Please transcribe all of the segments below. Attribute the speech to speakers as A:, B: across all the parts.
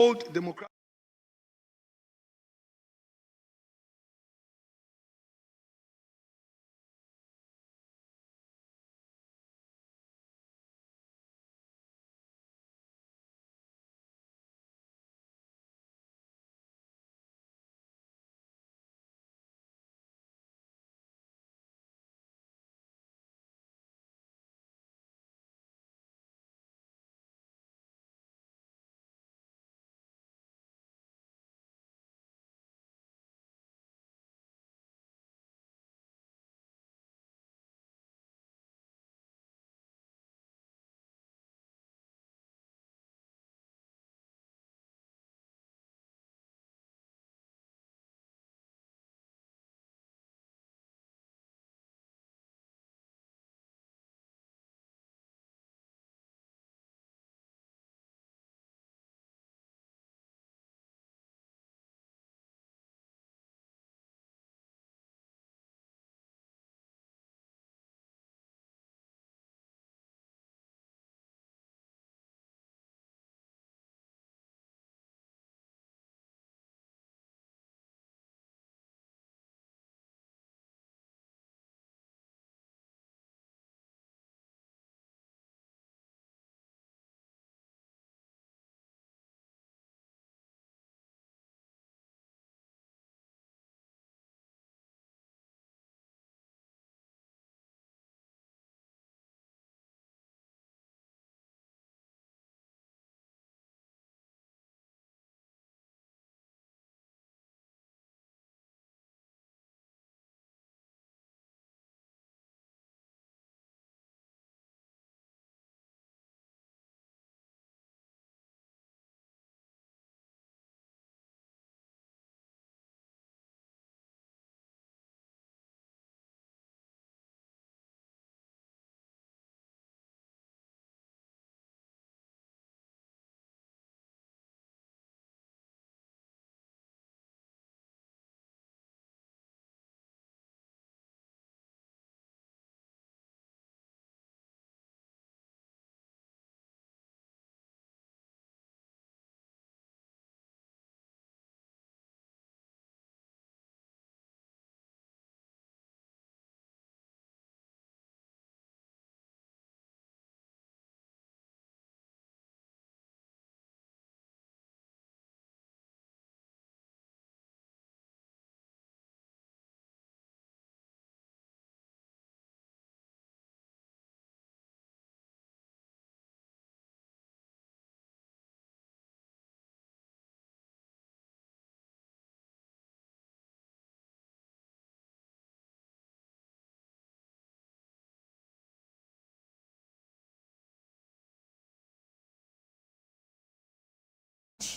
A: old democratic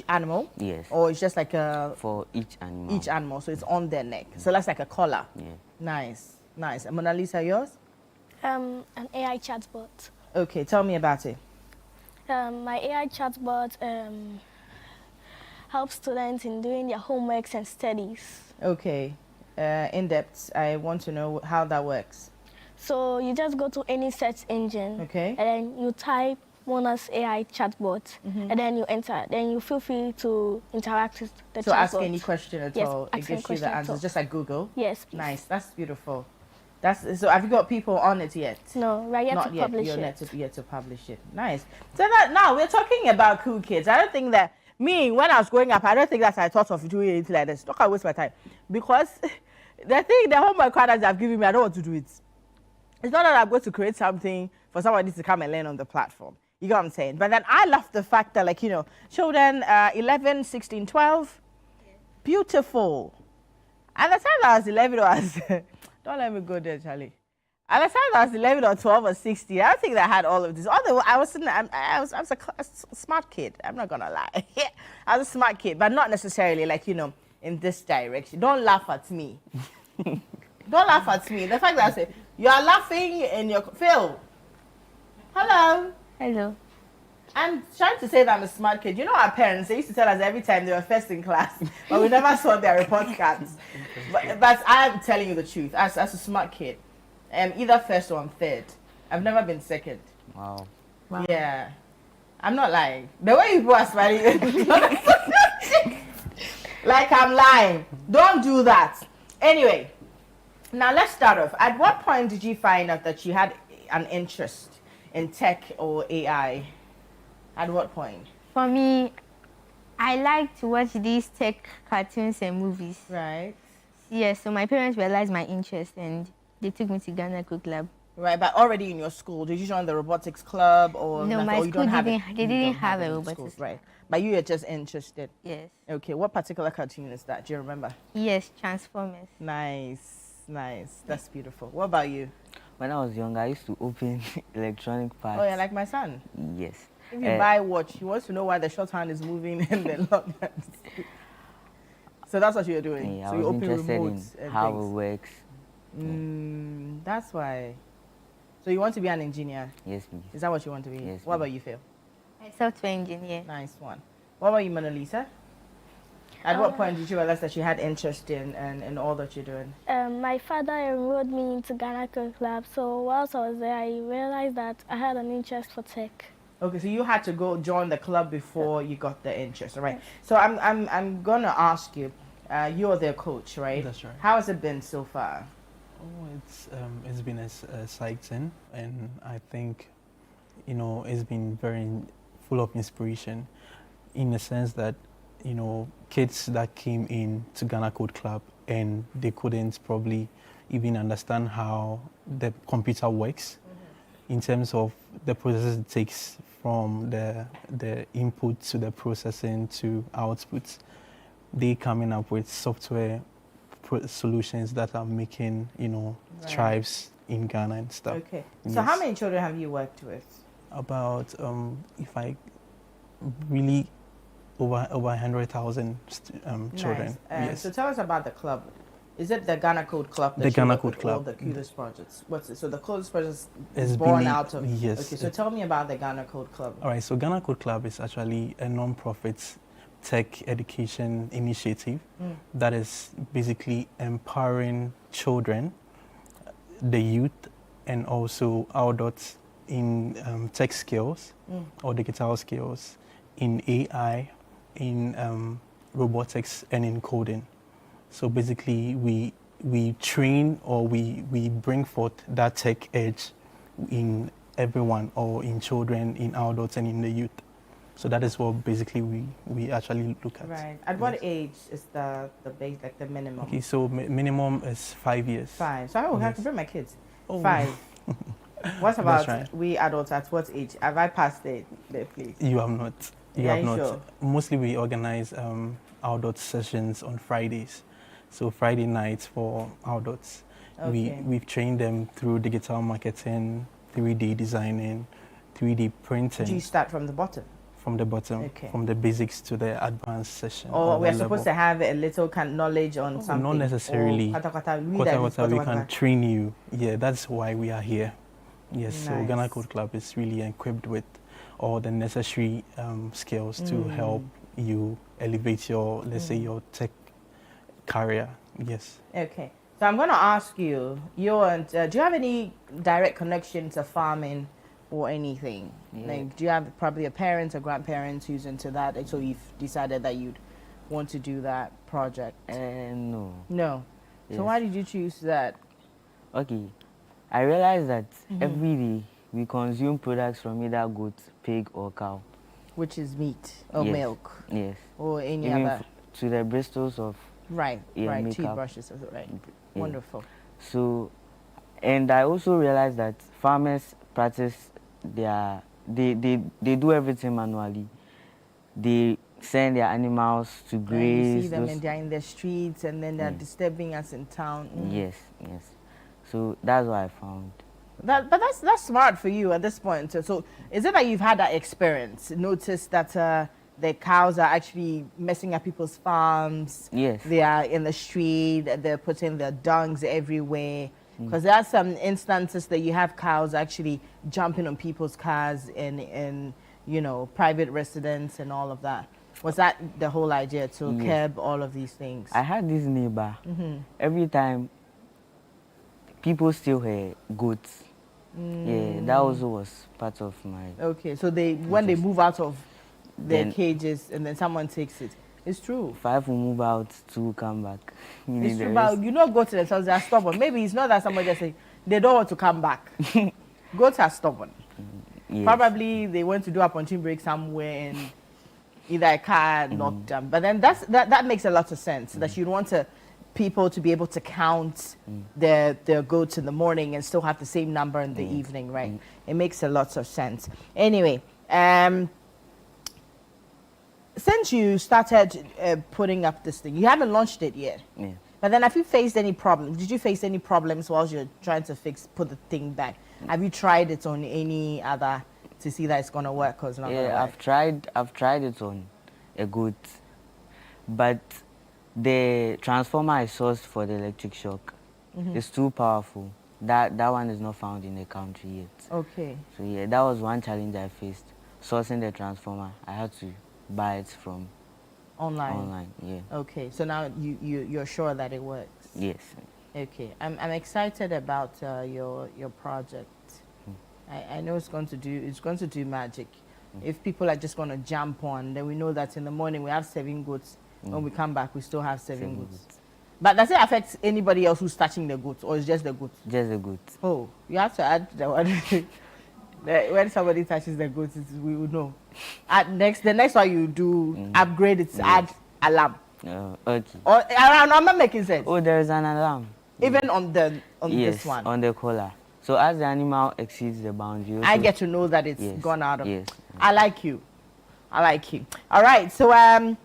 B: animal?
C: Yes.
B: Or it's just like a...
C: For each animal.
B: Each animal, so it's on their neck. So that's like a collar.
C: Yeah.
B: Nice, nice. And Mona Lisa, yours?
D: An AI chatbot.
B: Okay, tell me about it.
D: My AI chatbot helps students in doing their homeworks and studies.
B: Okay, in depth, I want to know how that works.
D: So you just go to any search engine,
B: Okay.
D: and then you type Mona's AI chatbot, and then you enter. Then you feel free to interact with the chatbot.
B: So ask any question at
D: Yes,
B: all. It
D: ask any
B: gives you the
D: question at
B: answers,
D: all.
B: just like Google.
D: Yes, please.
B: Nice, that's beautiful. So have you got people on it yet?
D: No, we're yet
B: Not
D: to
B: yet.
D: publish
B: You're
D: it.
B: yet to publish it. Nice. So now we're talking about cool kids. I don't think that when I was growing up, I don't think that I thought of doing anything like this. Not gonna waste my time because the homework that they've given me, I don't want to do it. It's not that I'm going to create something for somebody to come and learn on the platform. You get what I'm saying? But then I love the fact that, children 11, 16, 12, beautiful. And the time I was 11 was, don't let me go there, Charlie. At the time I was 11 or 12 or 16, I don't think that I had all of this. Although I was a smart kid. I'm not gonna lie. I was a smart kid, but not necessarily in this direction. Don't laugh at me. Don't laugh at me. The fact that I say you are laughing and you're Phil. Hello.
D: Hello.
B: I'm trying to say that I'm a smart kid. You know, our parents, they used to tell us every time they were first in class, but we never saw their report cards. But I'm telling you the truth. As a smart kid, either first or third. I've never been second.
C: Wow.
B: Yeah. I'm not lying. The way people are smiling. like I'm lying. Don't do that. Anyway, now let's start off. At what point did you find out that you had an interest in tech or AI? At what point?
A: For me, I like to watch these tech cartoons and movies.
B: Right.
A: Yes, so my parents realized my interest and they took me to Ghana Cook Lab.
B: Right, but already in your school, did you join the robotics club or
A: No,
B: nothing?
A: my
B: Or you
A: school
B: don't have
A: didn't.
B: it?
A: They
B: You
A: didn't
B: don't
A: have
B: it
A: a
B: in
A: robotics.
B: school, right? But you are just interested.
A: Yes.
B: Okay, what particular cartoon is that? Do you remember?
A: Yes, Transformers.
B: Nice, nice. That's beautiful. What about you?
C: When I was young, I used to open electronic parts.
B: Oh, yeah, like my son.
C: Yes.
B: If you buy a watch, he wants to know why the short hand is moving and the long hand is. So that's what you're doing.
C: Yeah,
B: so
C: I
B: you
C: was
B: open
C: interested
B: remotes
C: in
B: and
C: how
B: things.
C: it works.
B: That's why. So you want to be an engineer?
C: Yes, please.
B: Is that what you want to be?
C: Yes,
B: What
C: please.
B: about you, Phil?
A: I'm a software engineer.
B: Nice one. What about you, Mona Lisa? At what point did you realize that you had interest in all that you're doing?
D: My father enrolled me into Ghana Cook Lab, so whilst I was there, I realized that I had an interest for tech.
B: Okay, so you had to go join the club before you got the interest, all right? So I'm gonna ask you, you're their coach, right?
E: That's right.
B: How has it been so far?
E: Oh, it's been exciting, and I think, it's been very full of inspiration, in the sense that, kids that came in to Ghana Code Club and they couldn't probably even understand how the computer works, in terms of the process it takes from the input to the processing to outputs. They coming up with software solutions that are making, strives in Ghana and stuff.
B: Okay. So
E: Yes.
B: how many children have you worked with?
E: About, if I really, over 100,000 children.
B: Nice.
E: Yes.
B: So tell us about the club. Is it the Ghana Code Club?
E: The Ghana
B: work
E: Code
B: with all
E: Club.
B: the cutest projects. What's it? So the cutest projects
E: It's
B: is born
E: been-
B: out of.
E: yes,
B: Okay. So
E: it-
B: tell me about the Ghana Code Club.
E: All right, so Ghana Code Club is actually a non-profit tech education initiative that is basically empowering children, the youth, and also adults in tech skills or digital skills, in AI, in robotics, and in coding. So basically, we train, or we bring forth that tech edge in everyone, or in children, in adults, and in the youth. So that is what basically we actually look at.
B: Right. At what age is the base, like the minimum?
E: Okay, so minimum is 5 years.
B: 5. So I will have
E: Yes.
B: to bring my kids.
E: Oh.
B: 5. What about
E: right.
B: we adults? At what age? Have I passed the place?
E: You have not. You
B: Yeah,
E: have not.
B: sure.
E: Mostly we organize adult sessions on Fridays. So Friday nights for adults.
B: Okay.
E: We've trained them through digital marketing, 3D designing, 3D printing.
B: Do you start from the bottom?
E: From the bottom,
B: Okay.
E: from the basics to the advanced session.
B: Or
E: the
B: we're supposed
E: level.
B: to have a little kind of knowledge on something?
E: Not necessarily.
B: Or we
E: We can train you. Yeah, that's why we are here. Yes, so
B: Nice.
E: Ghana Code Club is really equipped with all the necessary skills to help you elevate your, let's say, your tech career. Yes.
B: Okay. So I'm going to ask you, do you have any direct connection to farming or anything?
C: Yeah.
B: Like, do you have probably a parent or grandparents who's into that? And so you've decided that you'd want to do that project?
C: No.
B: No. So
C: Yes.
B: why did you choose that?
C: Okay. I realized that every day we consume products from either goat, pig, or cow.
B: Which is meat or
C: Yes.
B: milk
C: Yes.
B: or any
C: Even
B: other?
C: to the bristles of.
B: Right,
C: Yeah,
B: right.
C: makeup.
B: Toothbrushes, right.
C: Yeah.
B: Wonderful.
C: So, and I also realized that farmers practice they do everything manually. They send their animals to
B: And
C: graze.
B: you see them
C: those-
B: and they're in the streets and then they're
C: Yeah.
B: disturbing us in town.
C: Yes, yes. So that's what I found.
B: But that's smart for you at this point. So is it that you've had that experience? Notice that the cows are actually messing up people's farms.
C: Yes.
B: They are in the street. They're putting their dungs everywhere. Because there are some instances that you have cows actually jumping on people's cars in private residence and all of that. Was that the whole idea to
C: Yes.
B: curb all of these things?
C: I had this neighbor. Every time people steal her goats. Yeah, that also was part of my.
B: Okay, so when they move out of their
C: Then-
B: cages and then someone takes it. It's true.
C: 5 will move out, 2 will come back. Meaning
B: It's
C: the
B: true,
C: rest-
B: but you know goats themselves, they are stubborn. Maybe it's not that somebody just say they don't want to come back. Goats are stubborn.
C: Yes.
B: Probably they went to do a punching break somewhere and either a car knocked them. But then that makes a lot of sense, that you'd want people to be able to count their goats in the morning and still have the same number in the evening, right? It makes a lot of sense. Anyway, since you started putting up this thing, you haven't launched it yet.
C: Yeah.
B: But then have you faced any problems? Did you face any problems while you're trying to put the thing back? Have you tried it on any other to see that it's going to work or it's not going to
C: Yeah,
B: work?
C: I've tried it on a goat, but the transformer I sourced for the electric shock is too powerful. That one is not found in the country yet.
B: Okay.
C: So yeah, that was one challenge I faced. Sourcing the transformer, I had to buy it from online. Yeah.
B: Okay. So now you're sure that it works.
C: Yes.
B: Okay. I'm excited about your project. I know it's going to do magic. If people are just going to jump on, then we know that in the morning we have 7 goats. When we come back, we still have 7 goats. But does it affect anybody else who's touching the goats, or is just the goats?
C: Just the goat.
B: Oh, you have to add the one. When somebody touches the goats, we will know. The next one you do, upgrade it, add alarm.
C: Okay.
B: Or I'm not making sense.
C: Oh, there is an alarm.
B: Even on
C: Yes,
B: this one.
C: on the collar. So as the animal exceeds the boundary,
B: I get to know that it's
C: Yes,
B: gone out of.
C: yes.
B: I like you. All right, so I'm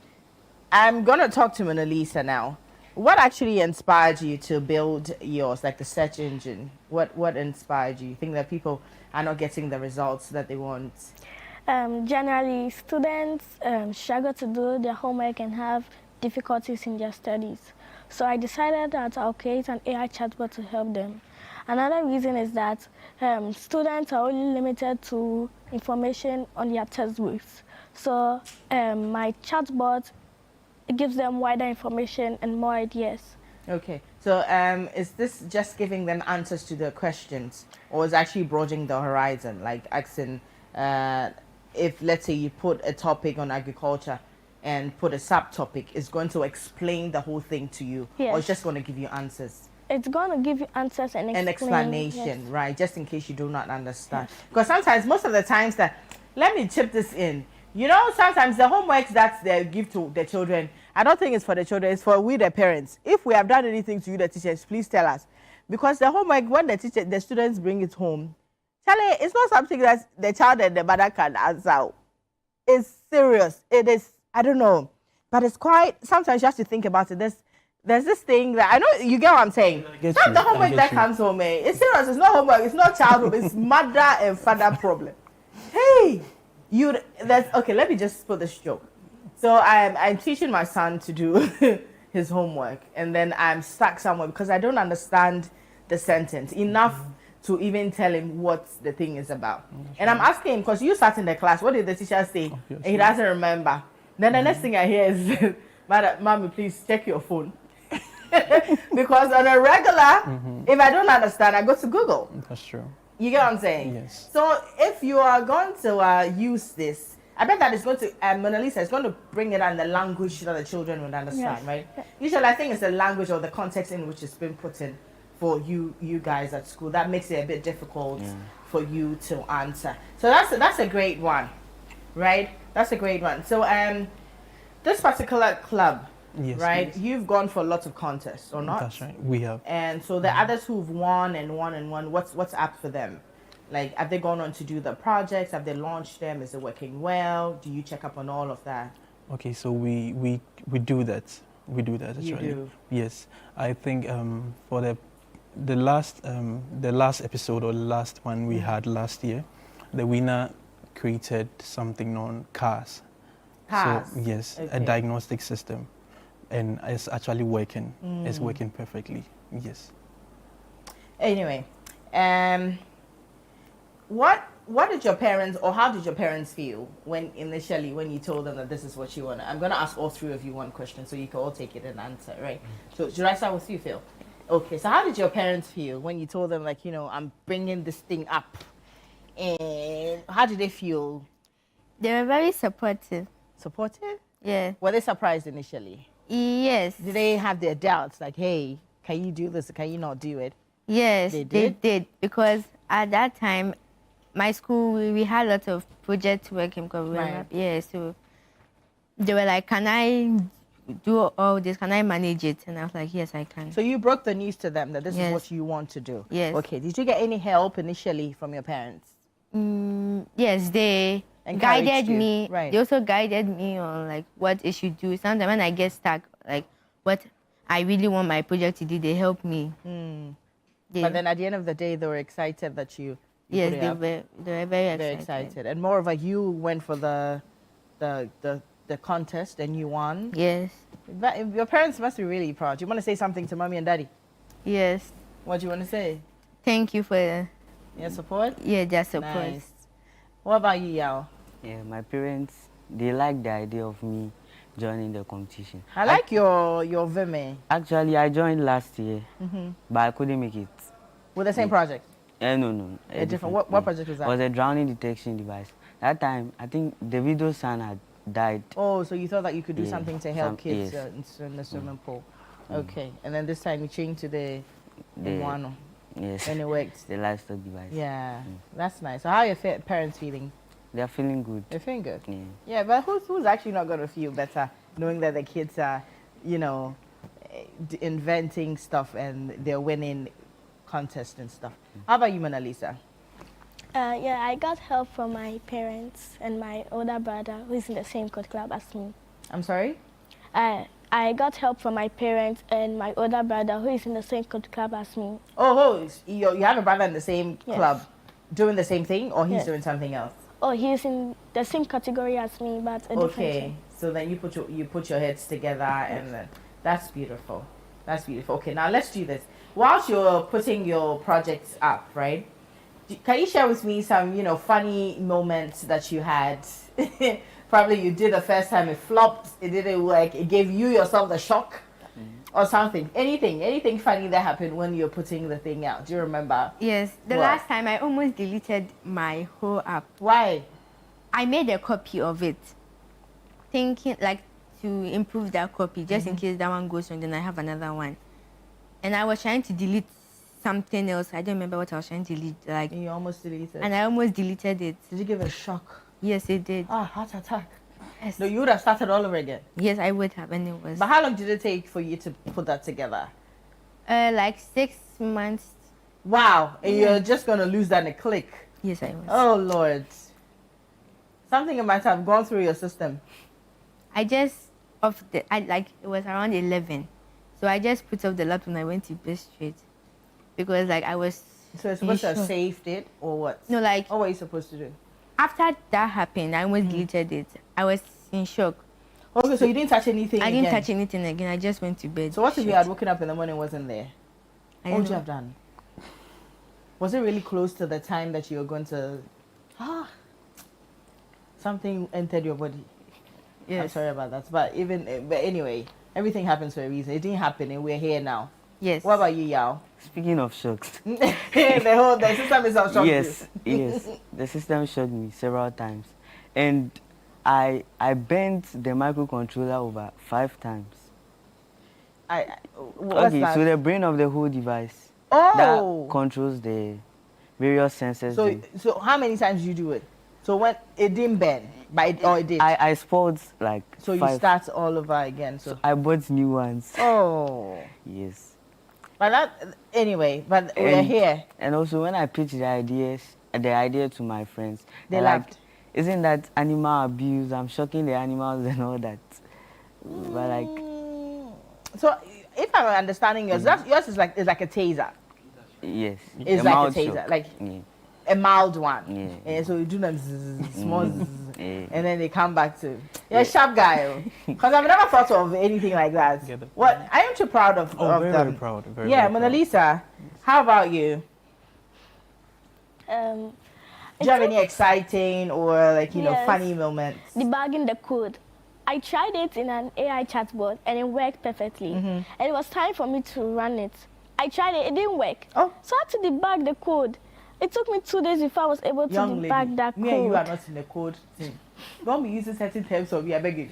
B: gonna talk to Mona Lisa now. What actually inspired you to build yours, like the search engine? What inspired you? You think that people are not getting the results that they want?
D: Generally, students struggle to do their homework and have difficulties in their studies. So I decided that I'll create an AI chatbot to help them. Another reason is that students are only limited to information on their textbooks. So my chatbot gives them wider information and more ideas.
B: Okay, so is this just giving them answers to their questions, or is actually broadening the horizon, like asking if, let's say, you put a topic on agriculture and put a subtopic, it's going to explain the whole thing to you,
D: Yes.
B: or it's just going to give you answers?
D: It's going to give you answers and
B: An
D: explain,
B: explanation,
D: yes.
B: right? Just in case you do not understand. Because sometimes, most of the times that, let me chip this in, you know, sometimes the homework that they give to the children, I don't think it's for the children, it's for we the parents. If we have done anything to you, the teachers, please tell us. Because the homework, when the students bring it home, Charlie, it's not something that the child and the mother can answer. It's serious. It is, I don't know. But it's quite, sometimes you have to think about it. There's this thing that, I know you get what I'm saying.
E: get
B: Not
E: you,
B: the
E: I
B: homework
E: get
B: that
E: you.
B: comes home, eh? It's serious. It's not homework. It's not childhood. It's mother and father problem. Hey, okay, let me just put this joke. So I'm teaching my son to do his homework, and then I'm stuck somewhere because I don't understand the sentence enough to even tell him what the thing is about. And I'm asking him, because you sat in the class, what did the teacher say? And he doesn't remember. Then the next thing I hear is, Mommy, please check your phone. Because on a regular, if I don't understand, I go to Google.
E: That's true.
B: You get what I'm saying?
E: Yes.
B: So if you are going to use this, I bet that it's going to, Mona Lisa is going to bring it on the language that the children would understand,
D: Yes.
B: right? Usually I think it's the language or the context in which it's been put in for you guys at school. That makes it a bit difficult for you to answer. So that's a great one, right? That's a great one. So this particular club,
E: Yes,
B: right?
E: yes.
B: You've gone for lots of contests, or not?
E: That's right. We have.
B: And so the others who've won, what's up for them? Like, have they gone on to do the projects? Have they launched them? Is it working well? Do you check up on all of that?
E: Okay, so we do that. We do that actually.
B: You do?
E: Yes, I think for the last episode, or the last one we had last year, the winner created something on cars.
B: Cars?
E: So yes,
B: Okay.
E: a diagnostic system, and it's actually working. It's working perfectly. Yes.
B: Anyway, what did your parents, or how did your parents feel when you told them that this is what you want? I'm going to ask all three of you one question so you can all take it and answer, right? So should I start with you, Phil? Okay, so how did your parents feel when you told them, like, I'm bringing this thing up? And how did they feel?
A: They were very supportive.
B: Supportive?
A: Yeah.
B: Were they surprised initially?
A: Yes.
B: Did they have their doubts like, hey, can you do this? Can you not do it?
A: Yes,
B: They
A: they
B: did?
A: did. Because at that time, my school, we had a lot of project work because we were
B: Right.
A: yeah, so they were like, can I do all this? Can I manage it? And I was like, yes, I can.
B: So you broke the news to them that this is
A: Yes.
B: what you want to do.
A: Yes.
B: Okay. Did you get any help initially from your parents?
A: Yes, they
B: Encouraged
A: guided
B: you,
A: me.
B: right.
A: They also guided me on like what I should do. Sometimes when I get stuck, like what I really want my project to do, they help me.
B: But then at the end of the day, they were excited that you
A: yes,
B: put it
A: they
B: up.
A: were very
B: Very excited. And moreover, you went for the contest and you won.
A: Yes,
B: But your parents must be really proud. You want to say something to mommy and daddy?
A: yes.
B: What do you want to say?
A: Thank you for
B: Your support?
A: their support.
B: Nice. What about you, Yao?
C: Yeah, my parents, they like the idea of me joining the competition.
B: I like your Vime
C: Actually, I joined last year, but I couldn't make it.
B: with the same project.
C: No.
B: A different. What project was
C: It was
B: that?
C: a drowning detection device. That time, I think Davido's son had died.
B: Oh, so you thought that you could do
C: Yeah,
B: something to help kids
C: yes.
B: in the swimming pool. Okay, and then this time you changed to the one,
C: Yes,
B: and it worked.
C: the livestock device.
B: Yeah, that's nice. So how are your parents feeling?
C: They're feeling good.
B: They're feeling good.
C: Yeah.
B: Yeah, but who's actually not going to feel better knowing that the kids are, inventing stuff and they're winning contests and stuff? How about you, Mona Lisa?
D: Yeah, I got help from my parents and my older brother, who is in the same code club as me.
B: I'm sorry?
D: I got help from my parents and my older brother, who is in the same code club as me.
B: You have a brother in the same
D: Yes.
B: club doing the same thing, or he's
D: Yes.
B: doing something else?
D: Oh, he is in the same category as me, but a different
B: Okay,
D: team.
B: so then you put your heads together, and then that's beautiful. That's beautiful. Okay, now let's do this. Whilst you're putting your projects up, right? Can you share with me some, funny moments that you had? Probably you did the first time, it flopped, it didn't work, it gave you yourself the shock, or something. Anything funny that happened when you're putting the thing out? Do you remember?
A: Yes, the
B: What?
A: last time I almost deleted my whole app.
B: Why?
A: I made a copy of it, thinking like to improve that copy, just in case that one goes wrong, then I have another one. And I was trying to delete something else. I don't remember what I was trying to delete, like,
B: And you almost deleted.
A: and I almost deleted it.
B: Did you give a shock?
A: Yes, it did.
B: Heart attack.
A: Yes,
B: No, you would have started all over again.
A: yes, I would have, and it was
B: But how long did it take for you to put that together?
A: like 6 months.
B: Wow, and you're just gonna lose that in a click.
A: Yes, I was.
B: Oh Lord, something might have gone through your system.
A: I just it was around 11, so I just put off the laptop and I went to bed straight because like I was.
B: So you're supposed to have
A: sure.
B: saved it or what?
A: No, like
B: What were you supposed to do?
A: after that happened, I almost deleted it. I was in shock.
B: Okay, so you didn't touch anything.
A: I didn't
B: again.
A: touch anything again. I just went to bed.
B: So what if you
A: straight.
B: had woken up in the morning and wasn't there?
A: I
B: What would
A: don't
B: you
A: know.
B: have done? Was it really close to the time that you were going to? Something entered your body. I'm
A: Yes.
B: sorry about that, but anyway, everything happens for a reason. It didn't happen, and we're here now.
A: Yes.
B: What about you, Yao?
C: Speaking of shocks,
B: the system is on shock.
C: yes, the system shocked me several times, and I bent the microcontroller over 5 times.
B: What's
C: Okay,
B: that?
C: so the brain of the whole device
B: Oh,
C: that controls the various sensors.
B: so how many times did you do it? So when it didn't bend, but it did.
C: I spoiled like
B: So you
C: 5.
B: start all over again. So
C: I bought new ones.
B: oh,
C: Yes.
B: but But we're
C: And-
B: here.
C: And also when I pitched the idea to my friends,
B: They
C: they're
B: laughed.
C: like, isn't that animal abuse? I'm shocking the animals and all that. But like,
B: So if I'm understanding yours, yours is like a taser.
C: yes.
B: It's
C: a
B: like a
C: mild
B: taser,
C: shock.
B: like
C: Yeah.
B: a mild one.
C: Yeah.
B: And so you do them small,
C: Yeah.
B: and then they come back to. You're a sharp guy, because I've never thought of anything like that.
E: Together.
B: What I am too proud of
E: Very,
B: them.
E: very proud. Very,
B: Yeah,
E: very
B: Mona
E: proud.
B: Lisa, how about you? Do you have any exciting or
D: Yes.
B: funny moments?
D: Debugging the code. I tried it in an AI chatbot and it worked perfectly. And it was time for me to run it. I tried it didn't work.
B: Oh.
D: So I had to debug the code. It took me 2 days before I was able to
B: Young
D: debug
B: lady,
D: that
B: me and you are
D: code.
B: not in the code thing. Don't be using certain terms of me. I beg you.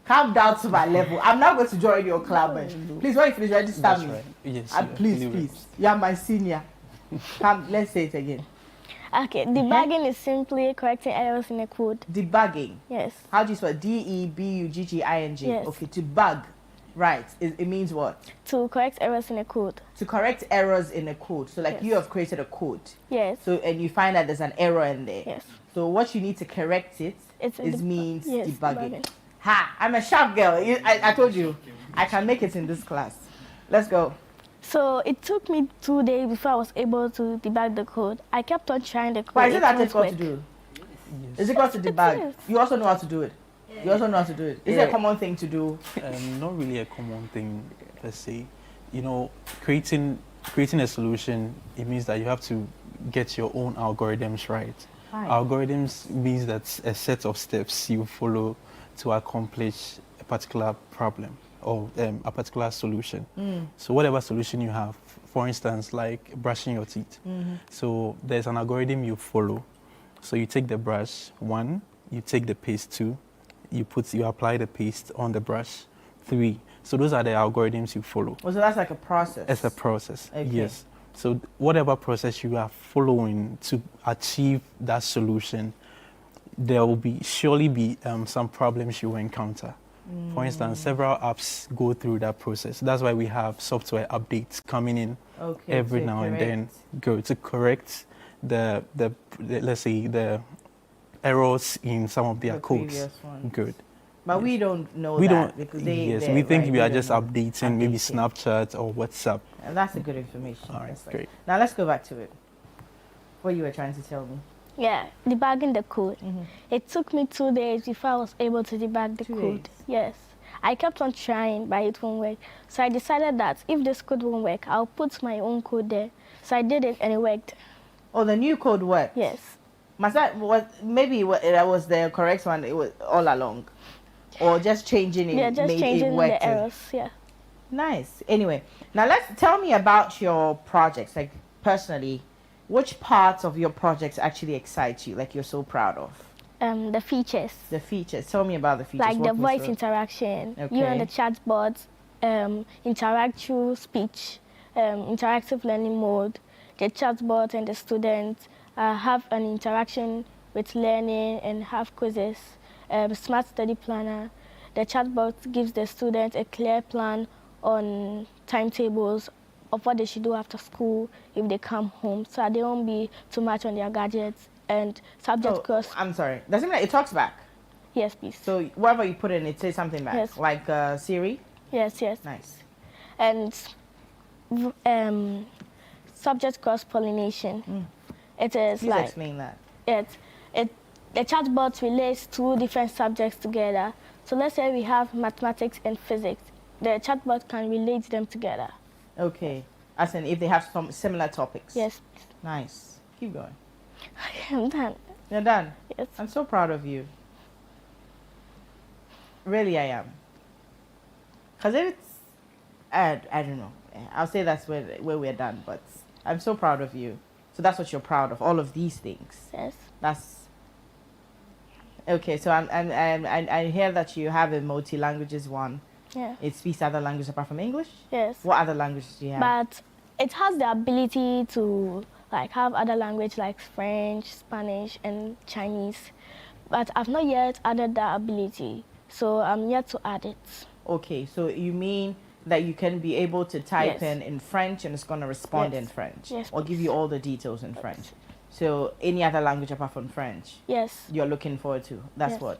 B: Calm down to my level. I'm not going to join your club. Please, when you finish, register
E: That's
B: me.
E: right. Yes.
B: Please. You are my senior. Come, let's say it again.
D: Okay, debugging is simply correcting errors in a code.
B: Debugging.
D: Yes.
B: How do you spell Debugging?
D: Yes.
B: Okay, to bug. Right. It means what?
D: To correct errors in a code.
B: To correct errors in a code. So like
D: Yes.
B: you have created a code.
D: Yes.
B: So and you find that there's an error in there.
D: Yes.
B: So what you need to correct it means
D: yes,
B: debugging. Ha! I'm a sharp girl. I told you. I can make it in this class. Let's go.
D: So it took me 2 days before I was able to debug the code. I kept on trying the code.
B: Why is it that
D: won't
B: difficult to
D: work.
B: do?
E: Yes.
B: Is it difficult to debug?
D: is.
B: You also know how to do it. You also know how to do it. Is it a common thing to do?
E: Not really a common thing per se. You know, creating a solution, it means that you have to get your own algorithms right.
B: Right.
E: Algorithms means that a set of steps you follow to accomplish a particular problem or a particular solution. So whatever solution you have, for instance, like brushing your teeth. So there's an algorithm you follow. So you take the brush, 1, you take the paste, 2, you apply the paste on the brush, 3. So those are the algorithms you follow.
B: Oh, so that's like a process.
E: It's a process,
B: Okay.
E: yes. So whatever process you are following to achieve that solution, there will surely be some problems you will encounter. For instance, several apps go through that process. That's why we have software updates coming in every
B: to
E: now and then
B: correct.
E: to correct the let's say the errors in some of their
B: The
E: codes.
B: previous one.
E: Good.
B: But we don't know
E: We
B: that
E: don't.
B: because
E: Yes,
B: they're
E: we think
B: right,
E: we
B: they
E: are
B: don't
E: just
B: know.
E: updating maybe Snapchat or WhatsApp.
B: And that's a good information.
E: All right,
B: That's
E: great.
B: Now let's go back to it. What you were trying to tell me.
D: Yeah, debugging the code. It took me 2 days before I was able to debug the
B: 2
D: code.
B: days?
D: Yes. I kept on trying, but it won't work. So I decided that if this code won't work, I'll put my own code there. So I did it and it worked.
B: Oh, the new code worked.
D: Yes.
B: That was the correct one. It was all along, or just changing it.
D: Yeah, just
B: made
D: changing
B: it work
D: the errors. Yeah.
B: Nice. Anyway, now tell me about your projects. Like personally, which parts of your projects actually excite you? Like you're so proud of?
D: The features.
B: The features. Tell me about the features.
D: Like the
B: Walk me
D: voice
B: through.
D: interaction.
B: Okay.
D: You and the chatbot, interact through speech, interactive learning mode, the chatbot and the student have an interaction with learning and have quizzes, smart study planner. The chatbot gives the student a clear plan on timetables of what they should do after school if they come home, so they won't be too much on their gadgets and subject cross.
B: I'm sorry. Does it mean it talks back?
D: Yes, please.
B: So whatever you put in, it says something back.
D: Yes.
B: Like Siri.
D: Yes.
B: Nice.
D: And subject cross pollination. It is
B: Please
D: like
B: explain that.
D: the chatbot relates two different subjects together. So let's say we have mathematics and physics. The chatbot can relate them together.
B: Okay. As in if they have some similar topics.
D: Yes.
B: Nice. Keep going.
D: I'm done.
B: You're done.
D: Yes.
B: I'm so proud of you. Really, I am. Because it's, I don't know. I'll say that's where we're done, but I'm so proud of you. So that's what you're proud of, all of these things.
D: Yes.
B: That's okay. So I hear that you have a multi-languages one.
D: Yeah.
B: It speaks other languages apart from English.
D: Yes.
B: What other languages do you have?
D: But it has the ability to like have other language like French, Spanish, and Chinese. But I've not yet added that ability, so I'm yet to add it.
B: Okay, so you mean that you can be able to type
D: Yes.
B: in French and it's going to respond
D: Yes.
B: in French?
D: Yes,
B: Or give
D: please.
B: you all the details in French? So any other language apart from French
D: Yes.
B: you're looking forward to? That's
D: Yes.
B: what?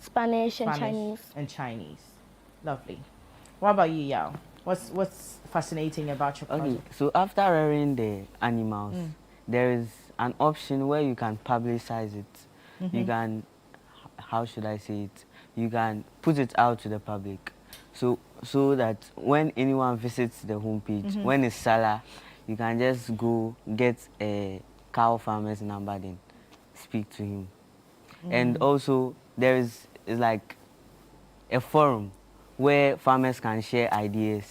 D: Spanish and
B: Spanish
D: Chinese.
B: and Chinese. Lovely. What about you, Yao? What's fascinating about your
C: Okay,
B: project?
C: so after rearing the animals, there is an option where you can publicize it. You can, how should I say it? You can put it out to the public, so that when anyone visits the homepage, when it's Salah, you can just go get a cow farmer's number, then speak to him. And also there is like a forum where farmers can share ideas.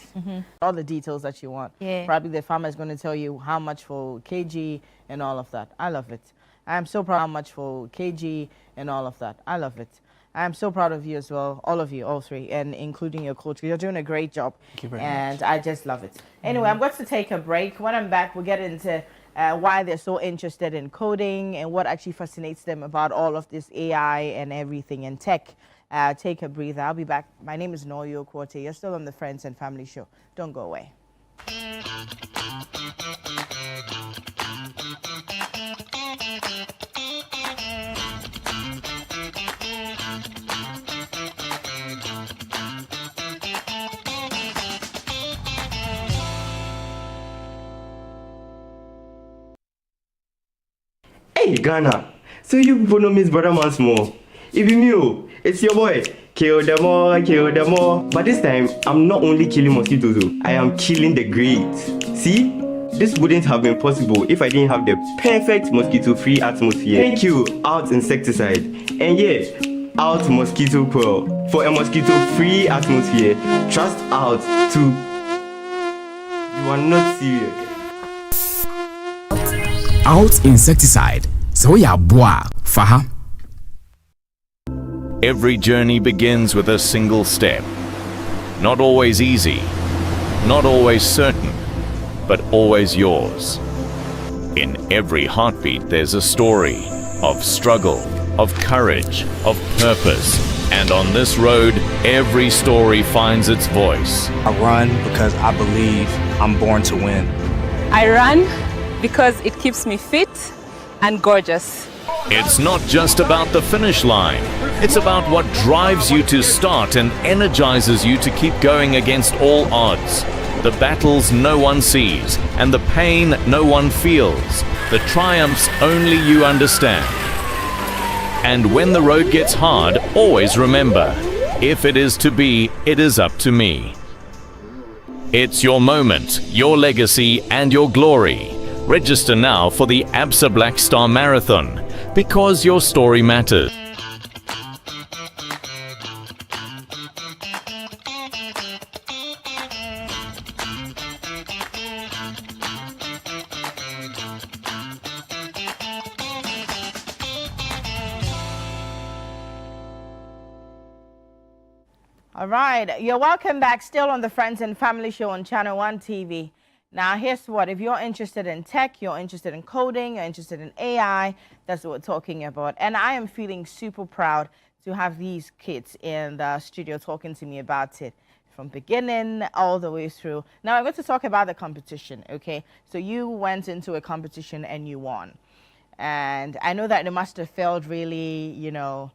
B: All the details that you want.
A: Yeah.
B: Probably the farmer is going to tell you how much for kg and all of that. I love it. I'm so proud how much for kg and all of that. I love it. I'm so proud of you as well, all of you, all three, and including your coach. You're doing a great job.
E: Thank you very
B: and
E: much.
B: I just love it. Anyway, I'm going to take a break. When I'm back, we'll get into why they're so interested in coding and what actually fascinates them about all of this AI and everything and tech. Take a breather. I'll be back. My name is Noyo Kwote. You're still on the Friends and Family Show. Don't go away.
F: Hey Ghana, so you people know Miss Brother Man Small. If you knew, it's your boy. Kill them all, kill them all. But this time, I'm not only killing mosquitoes, though. I am killing the grades. See? This wouldn't have been possible if I didn't have the perfect mosquito-free atmosphere. Thank you, Out Insecticide. And yeah, Out Mosquito Coil. For a mosquito-free atmosphere, trust Out to... You are not serious.
G: Out Insecticide. So ya boa, faha.
H: Every journey begins with a single step. Not always easy, not always certain, but always yours. In every heartbeat there's a story of struggle, of courage, of purpose. And on this road, every story finds its voice.
G: I run because I believe I'm born to win.
I: I run because it keeps me fit and gorgeous.
H: It's not just about the finish line. It's about what drives you to start and energizes you to keep going against all odds. The battles no one sees and the pain no one feels. The triumphs only you understand. And when the road gets hard, always remember, if it is to be, it is up to me. It's your moment, your legacy, and your glory. Register now for the ABSA Black Star Marathon, because your story matters.
B: All right, you're welcome back. Still on the Friends and Family Show on Channel 1 TV. Now, here's what. If you're interested in tech, you're interested in coding, you're interested in AI, that's what we're talking about. And I am feeling super proud to have these kids in the studio talking to me about it from beginning all the way through. Now, I'm going to talk about the competition, okay? So you went into a competition and you won. And I know that it must have felt really, you know,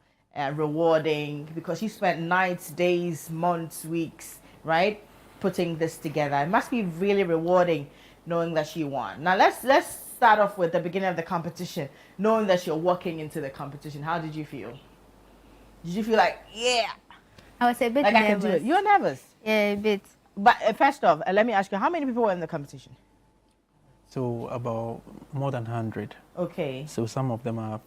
B: rewarding because you spent nights, days, months, weeks, right, putting this together. It must be really rewarding knowing that you won. Now let's start off with the beginning of the competition, knowing that you're walking into the competition. How did you feel? Did you feel like, yeah,
A: I was a bit
B: like
A: nervous.
B: I can do it? You're nervous.
A: Yeah, a bit.
B: But first off, let me ask you, how many people were in the competition?
E: So about more than 100.
B: Okay.
E: So some of them are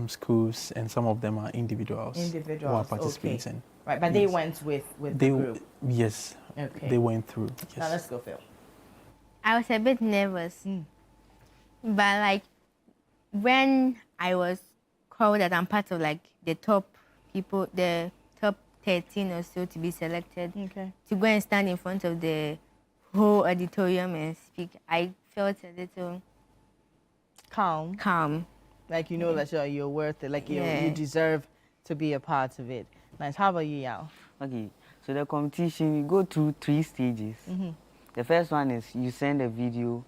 E: schools and some of them are individuals.
B: Individuals,
E: who are participating.
B: Okay. Right, but they went with the group.
E: Yes.
B: Okay.
E: They went through. Yes.
B: Now let's go, Phil.
A: I was a bit nervous. But like when I was called that I'm part of like the top people, the top 13 or so to be selected,
B: Okay.
A: to go and stand in front of the whole auditorium and speak, I felt a little calm.
B: Like you know that you're worth it, like you
A: Yeah.
B: deserve to be a part of it. Nice. How about you, Yao?
C: Okay, so the competition, you go through 3 stages. The first one is you send a video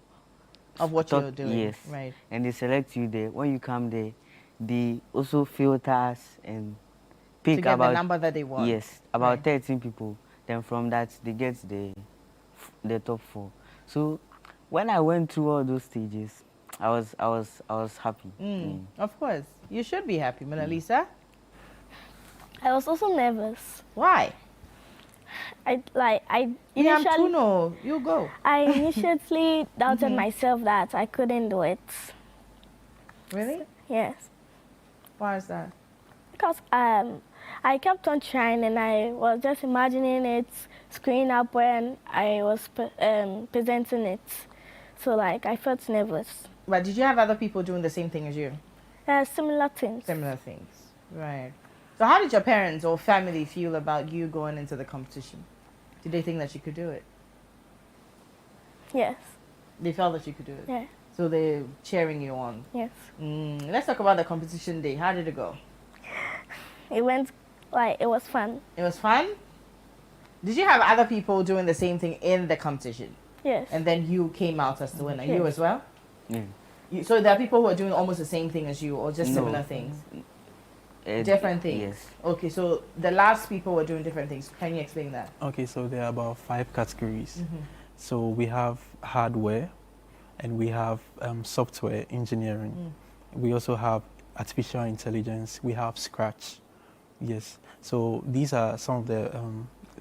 B: Of what you're doing.
C: Yes.
B: Right.
C: And they select you there. When you come there, they also filter us and pick
B: To get
C: about
B: the number that they want.
C: Yes, about
B: Right.
C: 13 people. Then from that, they get the top 4. So when I went through all those stages, I was happy.
B: Of course. You should be happy, Mona Lisa.
D: I was also nervous.
B: Why?
D: I
B: Inyam
D: initially,
B: Tuno, you go.
D: I initially doubted myself that I couldn't do it.
B: Really?
D: Yes,
B: Why is that?
D: because I kept on trying and I was just imagining it screen up when I was presenting it. So like I felt nervous.
B: But did you have other people doing the same thing as you?
D: Similar things.
B: Similar things. Right. So how did your parents or family feel about you going into the competition? Did they think that you could do it?
D: Yes.
B: They felt that you could do it?
D: Yeah.
B: So they're cheering you on?
D: Yes.
B: Let's talk about the competition day. How did it go?
D: It went it was fun.
B: It was fun? Did you have other people doing the same thing in the competition?
D: Yes.
B: And then you came out as the winner.
D: Yes.
B: You as well?
C: Yeah.
B: So there are people who are doing almost the same thing as you or just similar things? Different things?
C: Yes.
B: Okay, so the last people were doing different things. Can you explain that?
E: Okay, so there are about 5 categories. So we have hardware, and we have software engineering. We also have artificial intelligence. We have Scratch. Yes. So these are some of the,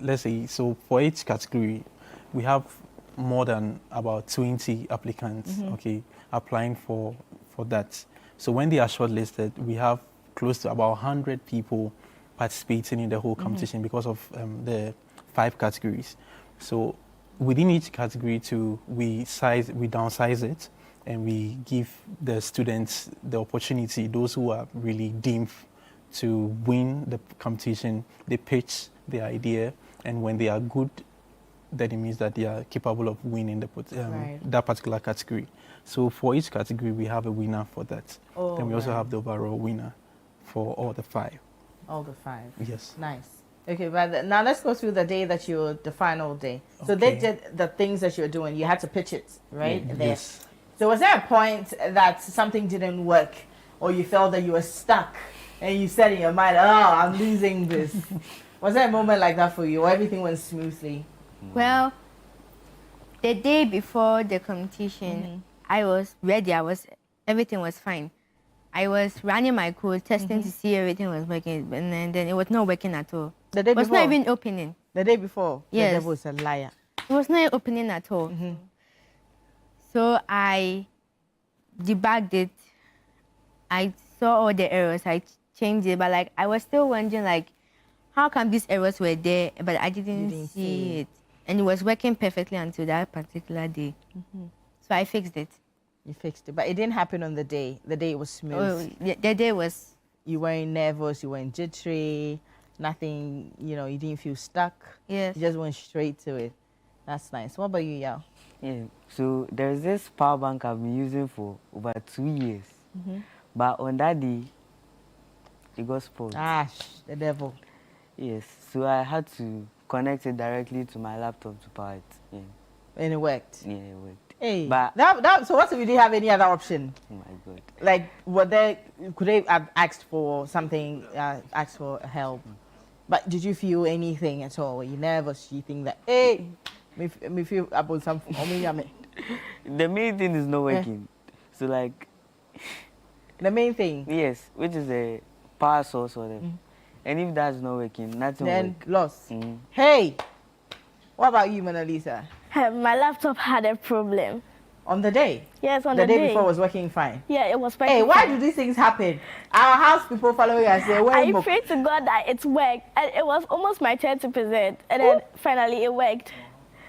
E: let's say, so for each category, we have more than about 20 applicants, okay, applying for that. So when they are shortlisted, we have close to about 100 people participating in the whole competition because of the 5 categories. So within each category we downsize it, and we give the students the opportunity, those who are really deemed to win the competition, they pitch their idea, and when they are good, then it means that they are capable of winning that particular category. So for each category, we have a winner for that. Then we also have the overall winner for all the 5.
B: All the 5?
E: Yes.
B: Nice. Okay, but now let's go through the day that the final day. So they did the things that you were doing. You had to pitch it, right?
E: Yes.
B: So was there a point that something didn't work, or you felt that you were stuck, and you said in your mind, "Oh, I'm losing this"? Was there a moment like that for you, or everything went smoothly?
A: Well, the day before the competition, I was ready. Everything was fine. I was running my code, testing to see everything was working, and then it was not working at all.
B: The day
A: it was
B: before?
A: not even opening.
B: The day before?
A: Yes.
B: The devil is a liar.
A: It was not opening at all. So I debugged it. I saw all the errors. I changed it, but I was still wondering how come these errors were there, but I didn't see it. And it was working perfectly until that particular day. So I fixed it.
B: You fixed it, but it didn't happen on the day. The day was smooth.
A: Oh, the day was...
B: You weren't nervous, you weren't jittery, nothing, you didn't feel stuck.
A: Yes.
B: You just went straight to it. That's nice. What about you, Yao?
C: Yeah, so there's this power bank I've been using for over 2 years. But on that day, it got spoiled.
B: The devil.
C: Yes, so I had to connect it directly to my laptop to power it. Yeah.
B: And it worked?
C: Yeah, it worked.
B: Hey,
C: but
B: so what if you didn't have any other option?
C: Oh my God.
B: Could they have asked for something, asked for help? But did you feel anything at all? Were you nervous? You think that, hey, me feel about something?
C: The main thing is not working. So
B: the main thing?
C: Yes, which is a power source or whatever. And if that's not working, nothing
B: then
C: work.
B: Lost. Hey, what about you, Mona Lisa?
D: My laptop had a problem.
B: On the day?
D: Yes, on the
B: day. The
D: day
B: before was working fine?
D: Yeah, it was working
B: Hey, why
D: fine.
B: do these things happen? Our house people following us.
D: I pray to God that it worked. And it was almost my turn to present. And then finally it worked.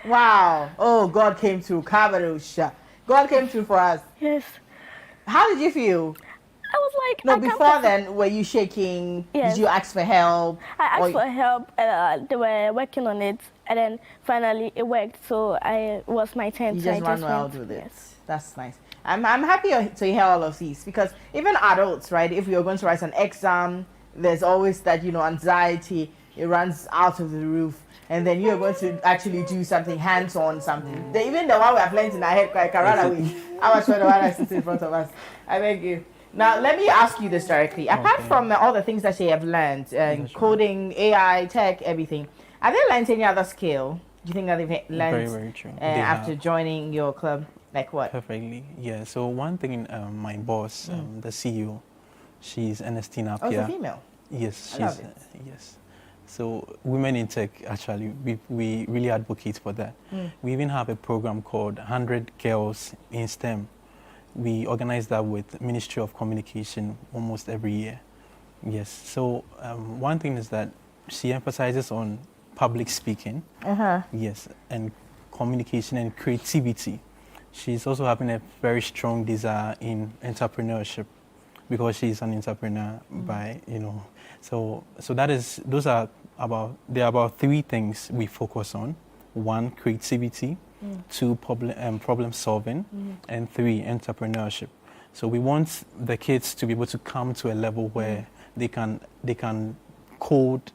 B: Wow. Oh, God came through. Kabarusha. God came through for us.
D: Yes.
B: How did you feel?
D: I was like...
B: No, before then, were you shaking?
D: Yes.
B: Did you ask for help?
D: I asked for help. They were working on it. And then finally it worked. So it was my turn.
B: You
D: so
B: just ran wild with it.
D: Yes.
B: That's nice. I'm happy to hear all of these, because even adults, right, if you're going to write an exam, there's always that, anxiety. It runs out of the roof. And then you're going to actually do something hands-on, something. Even the one we have learned in our head, can run away. I was sure the one that sits in front of us. I beg you. Now, let me ask you this directly. Apart from all the things that you have learned, coding, AI, tech, everything, have they learned any other skill? Do you think that they've learned
E: Very, very true.
B: after joining your club? Like what?
E: Perfectly. Yeah. So one thing, my boss, the CEO, she's Ernestina Apia.
B: Oh, she's a female?
E: Yes,
B: I love it.
E: Yes. So women in tech, actually, we really advocate for that. We even have a program called 100 Girls in STEM. We organize that with Ministry of Communication almost every year. Yes. So one thing is that she emphasizes on public speaking. Yes, and communication and creativity. She's also having a very strong desire in entrepreneurship. because she's an entrepreneur by, so those are about 3 things we focus on. 1, creativity, 2, problem solving, and 3, entrepreneurship. So we want the kids to be able to come to a level where they can code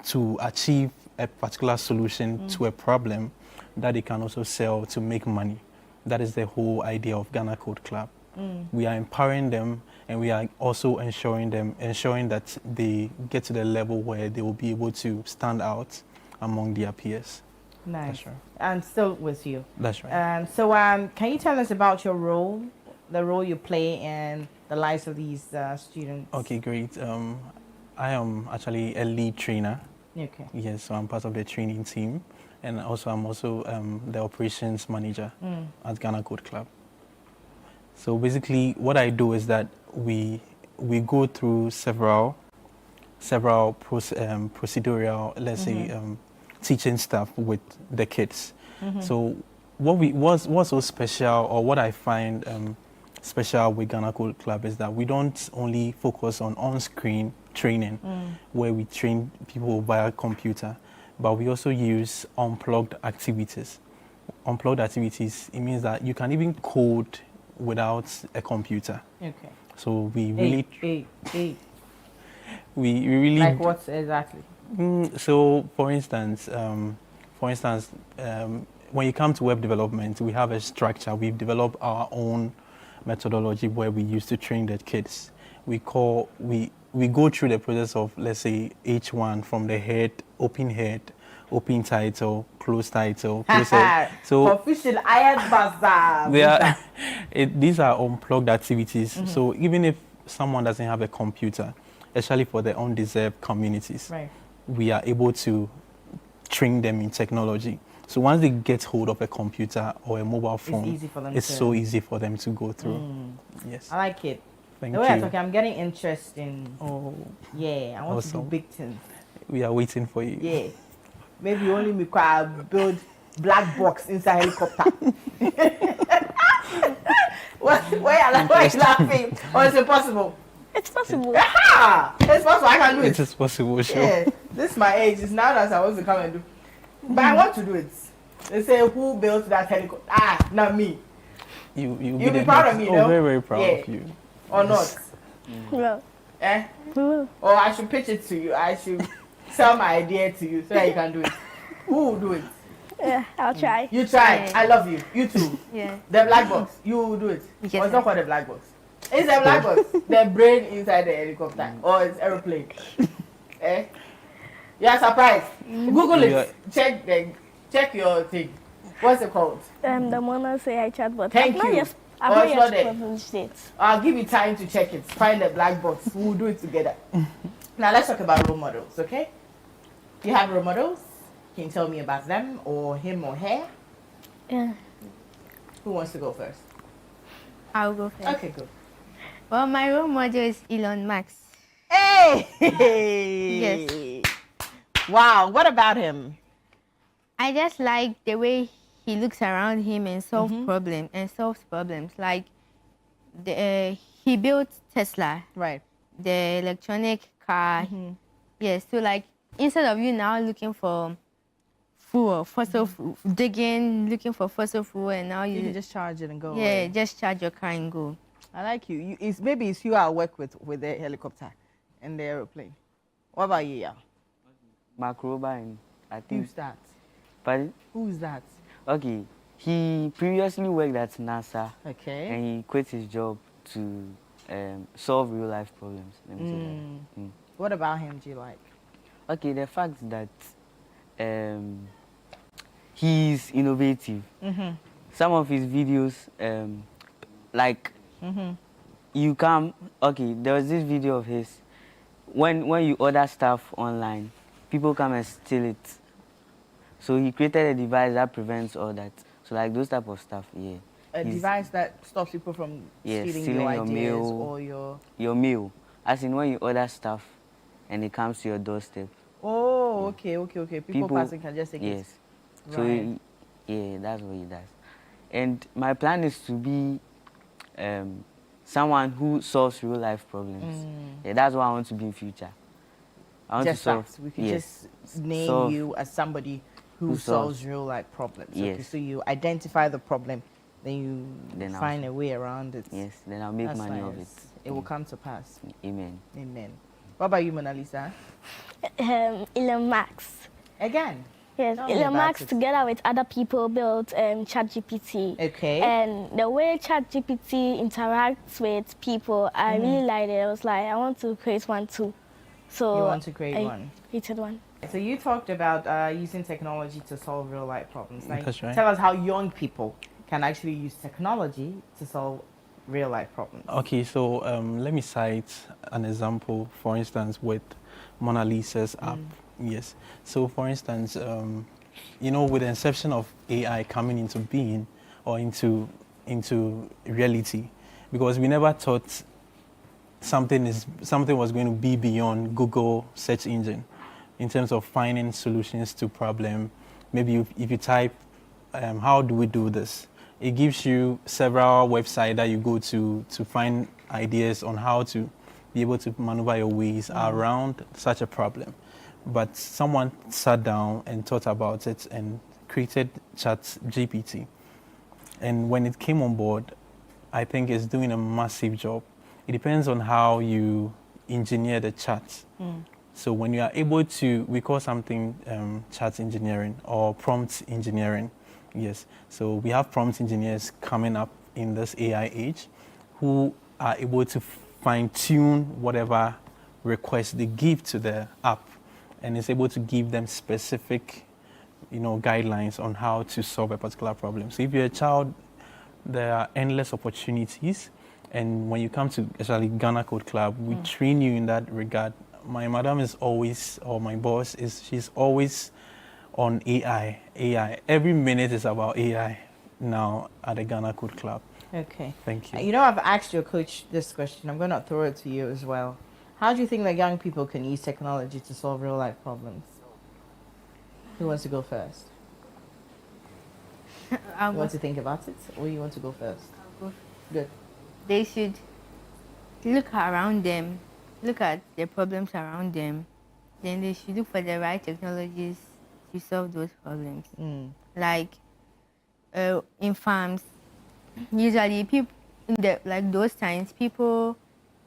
E: to achieve a particular solution to a problem that they can also sell to make money. That is the whole idea of Ghana Code Club. We are empowering them, and we are also ensuring that they get to the level where they will be able to stand out among their peers.
B: Nice.
E: That's right.
B: And still with you.
E: That's right.
B: So can you tell us about your role, the role you play in the lives of these students?
E: Okay, great. I am actually a lead trainer.
B: Okay.
E: Yes, so I'm part of the training team, and I'm also the operations manager at Ghana Code Club. So basically, what I do is that we go through several procedural, let's say, teaching stuff with the kids. So what's so special, or what I find special with Ghana Code Club, is that we don't only focus on-screen training, where we train people via computer, but we also use unplugged activities. Unplugged activities, it means that you can even code without a computer.
B: Okay.
E: So we really... We really...
B: Like what exactly?
E: So, for instance, when you come to web development, we have a structure. We've developed our own methodology where we used to train the kids. We go through the process of, let's say, H1 from the head, open title, close title, close head. So
B: official Ayat Bazaar.
E: These are unplugged activities. So even if someone doesn't have a computer, especially for the undeserved communities, we are able to train them in technology. So once they get hold of a computer or a mobile phone, it's so easy for them to go through. Yes.
B: I like it.
E: Thank
B: the way
E: you.
B: I'm talking, I'm getting interest in.
E: Oh.
B: Yeah, I want to do
E: Awesome.
B: big things.
E: We are waiting for you.
B: Yeah. Maybe only me can build black box inside helicopter. Why are you laughing? Or is it possible?
D: It's possible.
B: Yeah, it's possible. I can do it.
E: It is possible, sure.
B: Yeah, this is my age. It's now that I want to come and do. But I want to do it. They say, who built that helicopter? Ah, not me.
E: You'll
B: be proud of me, no?
E: very, very proud of you.
B: Or not?
D: Well,
B: Eh?
D: we will.
B: Or I should pitch it to you. I should sell my idea to you so that you can do it. Who will do it?
D: Yeah, I'll try.
B: You try.
A: Yeah.
B: I love you. You too.
A: Yeah.
B: The black box. You will do it.
A: Yes,
B: Or it's not called the black box. It's a black box. The brain inside the helicopter. Or it's aeroplane. Eh? You are surprised. Google it. Check your thing. What's it called?
D: The Mona's AI chatbot.
B: Thank you.
D: I've
B: Oh,
D: not
B: it's not
D: yet
B: there.
D: published it.
B: I'll give you time to check it. Find the black box. We'll do it together. Now let's talk about role models, okay? Do you have role models? Can you tell me about them, or him or her?
D: Yeah.
B: Who wants to go first?
A: I'll go first.
B: Okay, good.
A: Well, my role model is Elon Musk.
B: Hey!
A: Yes.
B: Wow, what about him?
A: I just like the way he looks around him and solves problems. Like he built Tesla,
B: Right.
A: the electronic car. Yes, so like instead of you now looking for fossil fuel, looking for fossil fuel, and now
B: You
A: you
B: can just charge it and go.
A: yeah,
B: away.
A: just charge your car and go.
B: I like you. Maybe it's you I work with the helicopter and the aeroplane. What about you, yeah?
C: Mark Robin, I think.
B: Who's that?
C: Pardon?
B: Who's that?
C: Okay. He previously worked at NASA,
B: Okay.
C: and he quit his job to solve real life problems. Let me say that.
B: What about him do you like?
C: Okay, the fact that he's innovative. Some of his videos, you come. Okay, there was this video of his. When you order stuff online, people come and steal it. So he created a device that prevents all that. So like those type of stuff, yeah.
B: A device that stops people from stealing your ideas
C: mail,
B: or
C: your mail. As in when you order stuff and it comes to your doorstep.
B: Oh, okay. People passing can just take it.
C: Yes.
B: Right.
C: So yeah, that's what he does. And my plan is to be someone who solves real life problems. Yeah, that's what I want to be in future. I want
B: Just
C: to solve.
B: that. We could
C: yes,
B: just name
C: solve-
B: you as somebody who solves real life problems. Okay,
C: Yes.
B: so you identify the problem, then you
C: Then I'll
B: find a way around it.
C: Yes, then I'll make
B: That's
C: money of it.
B: nice. It will come to pass.
C: Amen.
B: Amen. What about you, Mona Lisa?
D: Elon Musk.
B: Again.
D: Yes,
B: Tell me
D: Elon
B: about
D: Musk
B: it.
D: together with other people built ChatGPT.
B: Okay.
D: And the way ChatGPT interacts with people, I really liked it. I was like, I want to create one too. So
B: You want to create
D: I
B: one?
D: created one.
B: So you talked about using technology to solve real life problems. Like,
E: That's right.
B: tell us how young people can actually use technology to solve real life problems.
E: Okay, so let me cite an example, for instance, with Mona Lisa's app. Yes. So, for instance, you know, with the inception of AI coming into being or into reality, because we never thought something was going to be beyond Google search engine in terms of finding solutions to problem. Maybe if you type, how do we do this? It gives you several websites that you go to find ideas on how to be able to maneuver your ways around such a problem. But someone sat down and thought about it and created ChatGPT. And when it came on board, I think it's doing a massive job. It depends on how you engineer the chat. So when you are able to, we call something chat engineering or prompt engineering. Yes. So we have prompt engineers coming up in this AI age who are able to fine-tune whatever request they give to the app, and is able to give them specific, guidelines on how to solve a particular problem. So if you're a child, there are endless opportunities. And when you come to actually Ghana Code Club, we train you in that regard. My madam is always, or my boss she's always on AI. Every minute is about AI now at the Ghana Code Club.
B: Okay.
E: Thank you.
B: You know, I've asked your coach this question. I'm going to throw it to you as well. How do you think that young people can use technology to solve real life problems? Who wants to go first? You want to think about it, or you want to go first?
A: I'll go.
B: Good.
A: They should look around them, look at the problems around them, then they should look for the right technologies to solve those problems. Like in farms, usually people in those times, people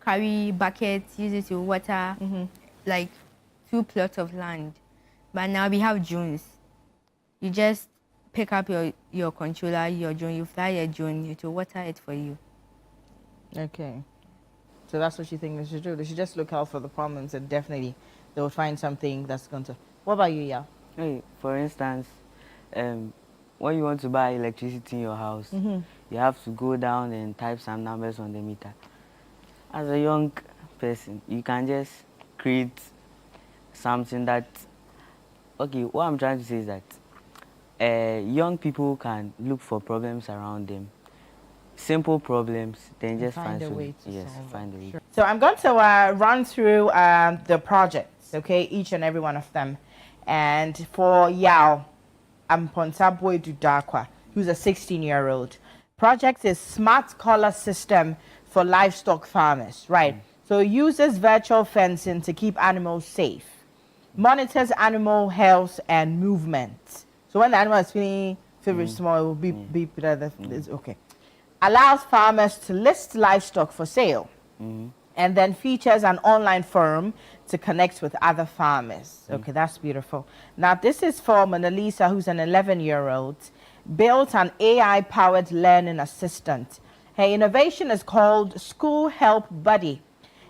A: carry buckets, use it to water like 2 plots of land. But now we have drones. You just pick up your controller, your drone, you fly a drone, it will water it for you.
B: Okay. So that's what you think they should do. They should just look out for the problems, and definitely they will find something that's going to. What about you, Ya?
C: Hey, for instance, when you want to buy electricity in your house, you have to go down and type some numbers on the meter. As a young person, you can just create something that, okay, what I'm trying to say is that young people can look for problems around them. Simple problems, then just
B: find a
C: solution.
B: way to
C: yes,
B: solve
C: find a way.
B: Sure. So I'm going to run through the projects, okay, each and every one of them. And for Yao Ampontabwe Dudakwa, who's a 16-year-old, project is Smart Collar System for Livestock Farmers, right? So it uses virtual fencing to keep animals safe, monitors animal health and movement. So when the animal is feeling small, it will beep. It's okay. Allows farmers to list livestock for sale, and then features an online forum to connect with other farmers. Okay, that's beautiful. Now, this is for Mona Lisa, who's an 11-year-old, built an AI-powered learning assistant. Her innovation is called School Help Buddy.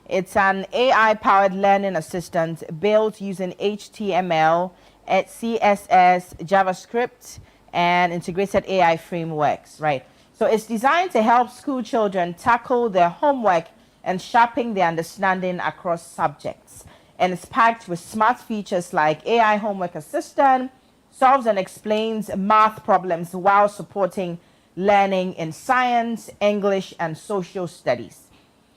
B: It's an AI-powered learning assistant built using HTML, CSS, JavaScript, and integrated AI frameworks, right? So it's designed to help school children tackle their homework and sharpen their understanding across subjects. And it's packed with smart features like AI homework assistant, solves and explains math problems while supporting learning in science, English, and social studies.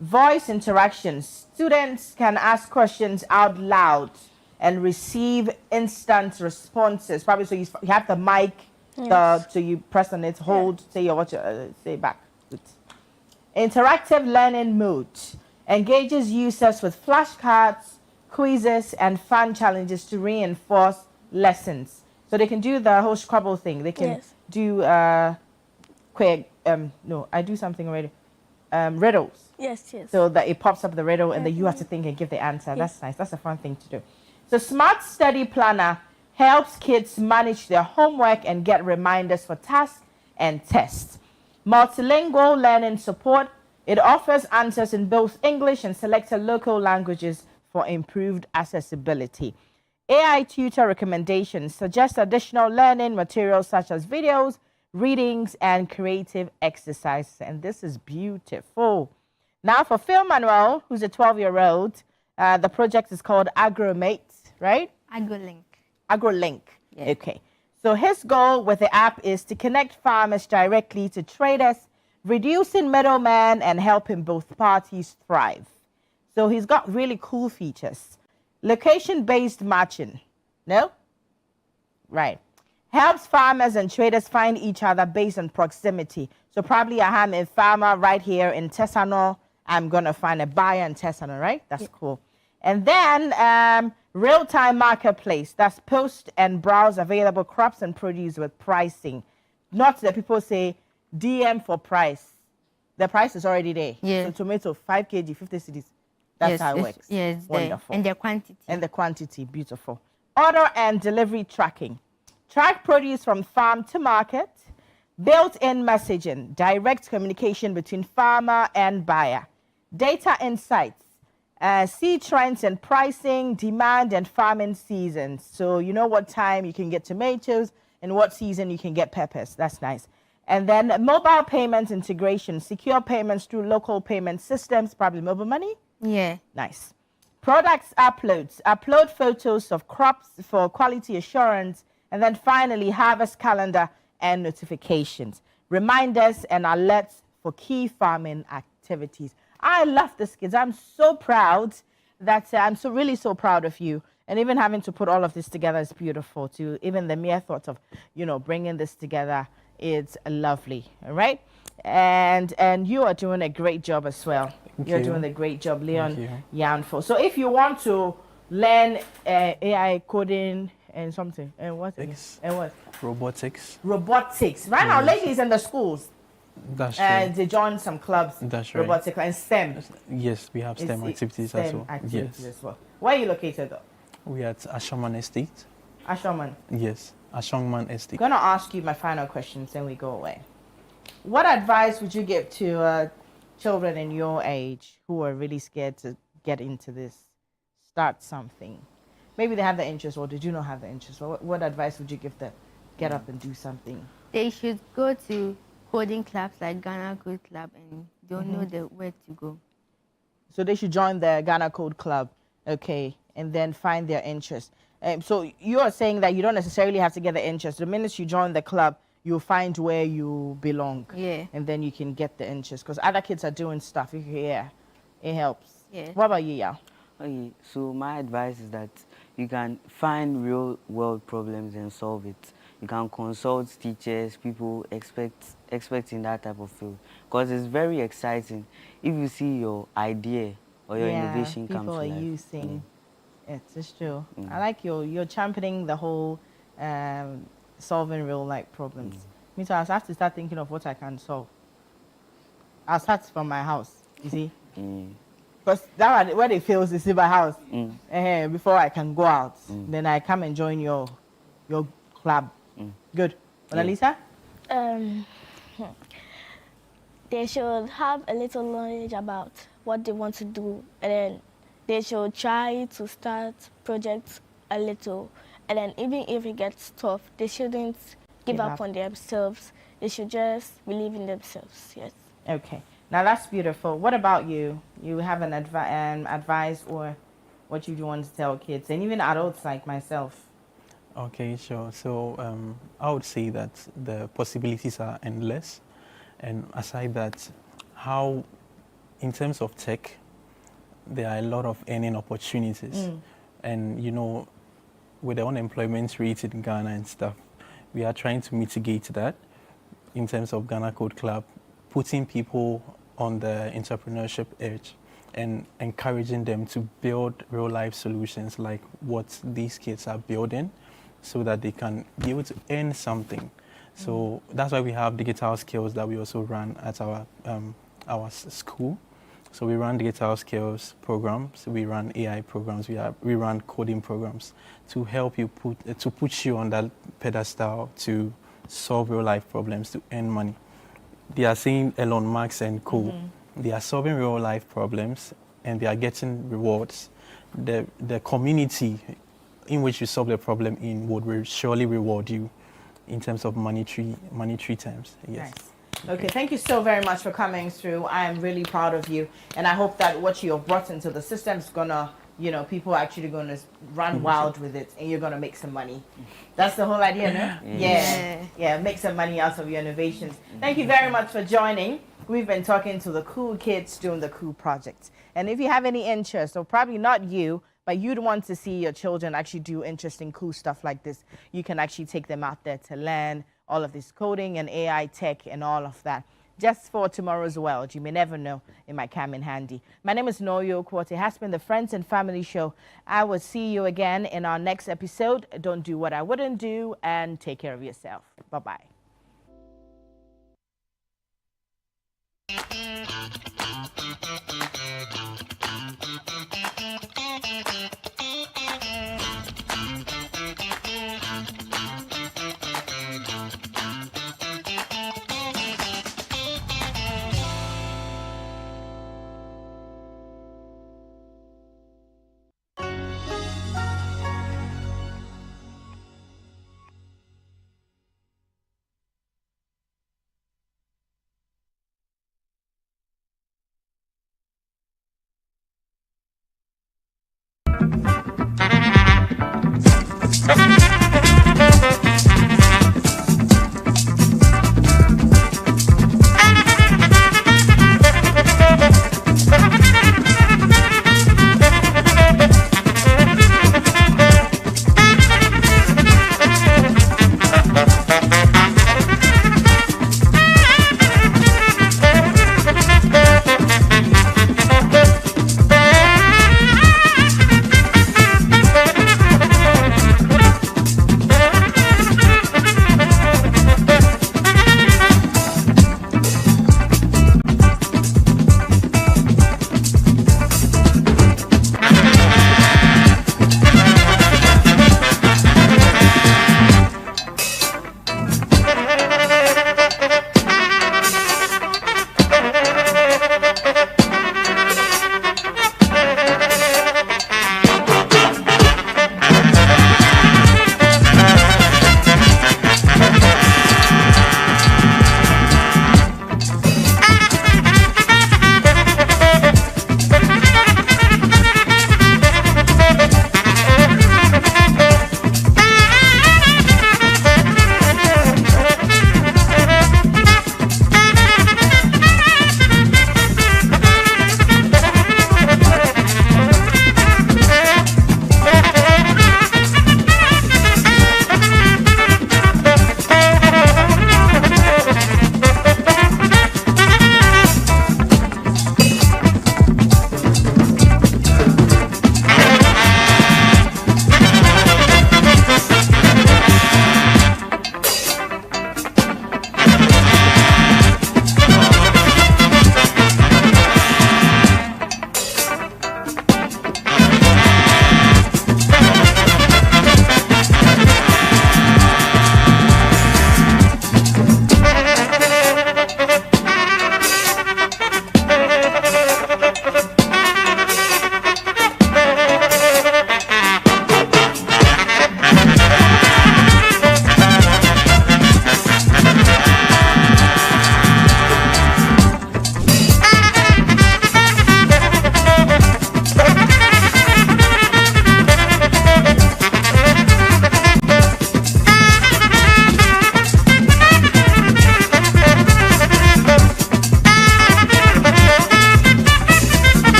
B: Voice interactions. Students can ask questions out loud and receive instant responses. Probably so you have the mic,
D: Yes.
B: so you press on it, hold, say what you say back. Good. Interactive learning mode engages users with flashcards, quizzes, and fun challenges to reinforce lessons. So they can do the whole Scrabble thing. They can
D: Yes.
B: do quick. No, I do something already. Riddles.
D: Yes, yes.
B: So that it pops up the riddle and then you have to think and give the answer. That's nice. That's a fun thing to do. So Smart Study Planner helps kids manage their homework and get reminders for tasks and tests. Multilingual learning support. It offers answers in both English and selected local languages for improved accessibility. AI tutor recommendations suggest additional learning materials such as videos, readings, and creative exercises. And this is beautiful. Now for Phil Manuel, who's a 12-year-old, the project is called AgroMate, right?
A: AgroLink.
B: AgroLink.
A: Yeah.
B: Okay. So his goal with the app is to connect farmers directly to traders, reducing middlemen and helping both parties thrive. So he's got really cool features. Location-based matching. No? Right. Helps farmers and traders find each other based on proximity. So probably I am a farmer right here in Tesano. I'm going to find a buyer in Tesano, right? That's cool. And then real-time marketplace. That's post and browse available crops and produce with pricing. Not that people say DM for price. The price is already there.
A: Yeah.
B: So tomato, 5 kg, 50 cedis. That's how it works.
A: Yes,
B: Wonderful.
A: and the quantity.
B: And the quantity, beautiful. Order and delivery tracking. Track produce from farm to market. Built-in messaging, direct communication between farmer and buyer. Data insights, see trends in pricing, demand, and farming seasons. So you know what time you can get tomatoes and what season you can get peppers. That's nice. And then mobile payments integration, secure payments through local payment systems, probably mobile money.
A: Yeah.
B: Nice. Products uploads, upload photos of crops for quality assurance. And then finally, harvest calendar and notifications, reminders and alerts for key farming activities. I love this, kids. I'm so proud that I'm really so proud of you. And even having to put all of this together is beautiful too. Even the mere thought of, bringing this together, it's lovely. All right. And you are doing a great job as well. You're doing a great job, Leon Yanfo. So if you want to learn AI coding and something, and what? And what?
E: Robotics.
B: Robotics. Right now, ladies in the schools.
E: That's true.
B: And they join some clubs.
E: That's right.
B: Robotics and STEM.
E: Yes, we have STEM activities as well.
B: Activities as well. Where are you located though?
E: We are at Ashoman Estate.
B: Ashoman.
E: Yes, Ashoman Estate.
B: I'm gonna ask you my final questions, then we go away. What advice would you give to children in your age who are really scared to get into this, start something? Maybe they have the interest, or they do not have the interest. What advice would you give them? Get up and do something.
A: They should go to coding clubs like Ghana Code Club and don't know where to go.
B: So they should join the Ghana Code Club, okay, and then find their interest. So you are saying that you don't necessarily have to get the interest. The minute you join the club, you'll find where you belong.
A: Yeah.
B: And then you can get the interest. Because other kids are doing stuff. Yeah, it helps.
A: Yeah.
B: What about you, Yao?
C: Okay, so my advice is that you can find real world problems and solve it. You can consult teachers, people expecting that type of field. Because it's very exciting if you see your idea or your innovation come to life.
B: People are using it. It's true. I like you're championing the whole solving real life problems. Me too, I have to start thinking of what I can solve. I'll start from my house, you see? Because that when it fails is in my house. Before I can go out. Then I come and join your club. Good. Annalisa?
D: They should have a little knowledge about what they want to do, and then they should try to start projects a little. And then even if it gets tough, they shouldn't give up on themselves. They should just believe in themselves, yes.
B: Okay. Now that's beautiful. What about you? You have an advice or what you want to tell kids and even adults like myself?
E: Okay, sure. So I would say that the possibilities are endless. And aside that, how, in terms of tech, there are a lot of earning opportunities. And, with the unemployment rate in Ghana and stuff, we are trying to mitigate that in terms of Ghana Code Club, putting people on the entrepreneurship edge and encouraging them to build real life solutions like what these kids are building so that they can be able to earn something. So that's why we have digital skills that we also run at our school. So we run digital skills programs, we run AI programs, we run coding programs to help you put you on that pedestal to solve real life problems, to earn money. They are saying Elon Musk and co. They are solving real life problems and they are getting rewards. The community in which you solve the problem in would surely reward you in terms of monetary terms. Yes.
B: Nice. Okay, thank you so very much for coming through. I am really proud of you, and I hope that what you have brought into the system is gonna, people are actually gonna run wild with it, and you're gonna make some money. That's the whole idea, no? Yeah, make some money out of your innovations. Thank you very much for joining. We've been talking to the cool kids doing the cool projects, and if you have any interest, or probably not you, but you'd want to see your children actually do interesting, cool stuff like this, you can actually take them out there to learn all of this coding and AI tech and all of that. Just for tomorrow's world, you may never know, it might come in handy. My name is Noyo Kwot. It has been the Friends and Family Show. I will see you again in our next episode. Don't do what I wouldn't do, and take care of yourself. Bye-bye.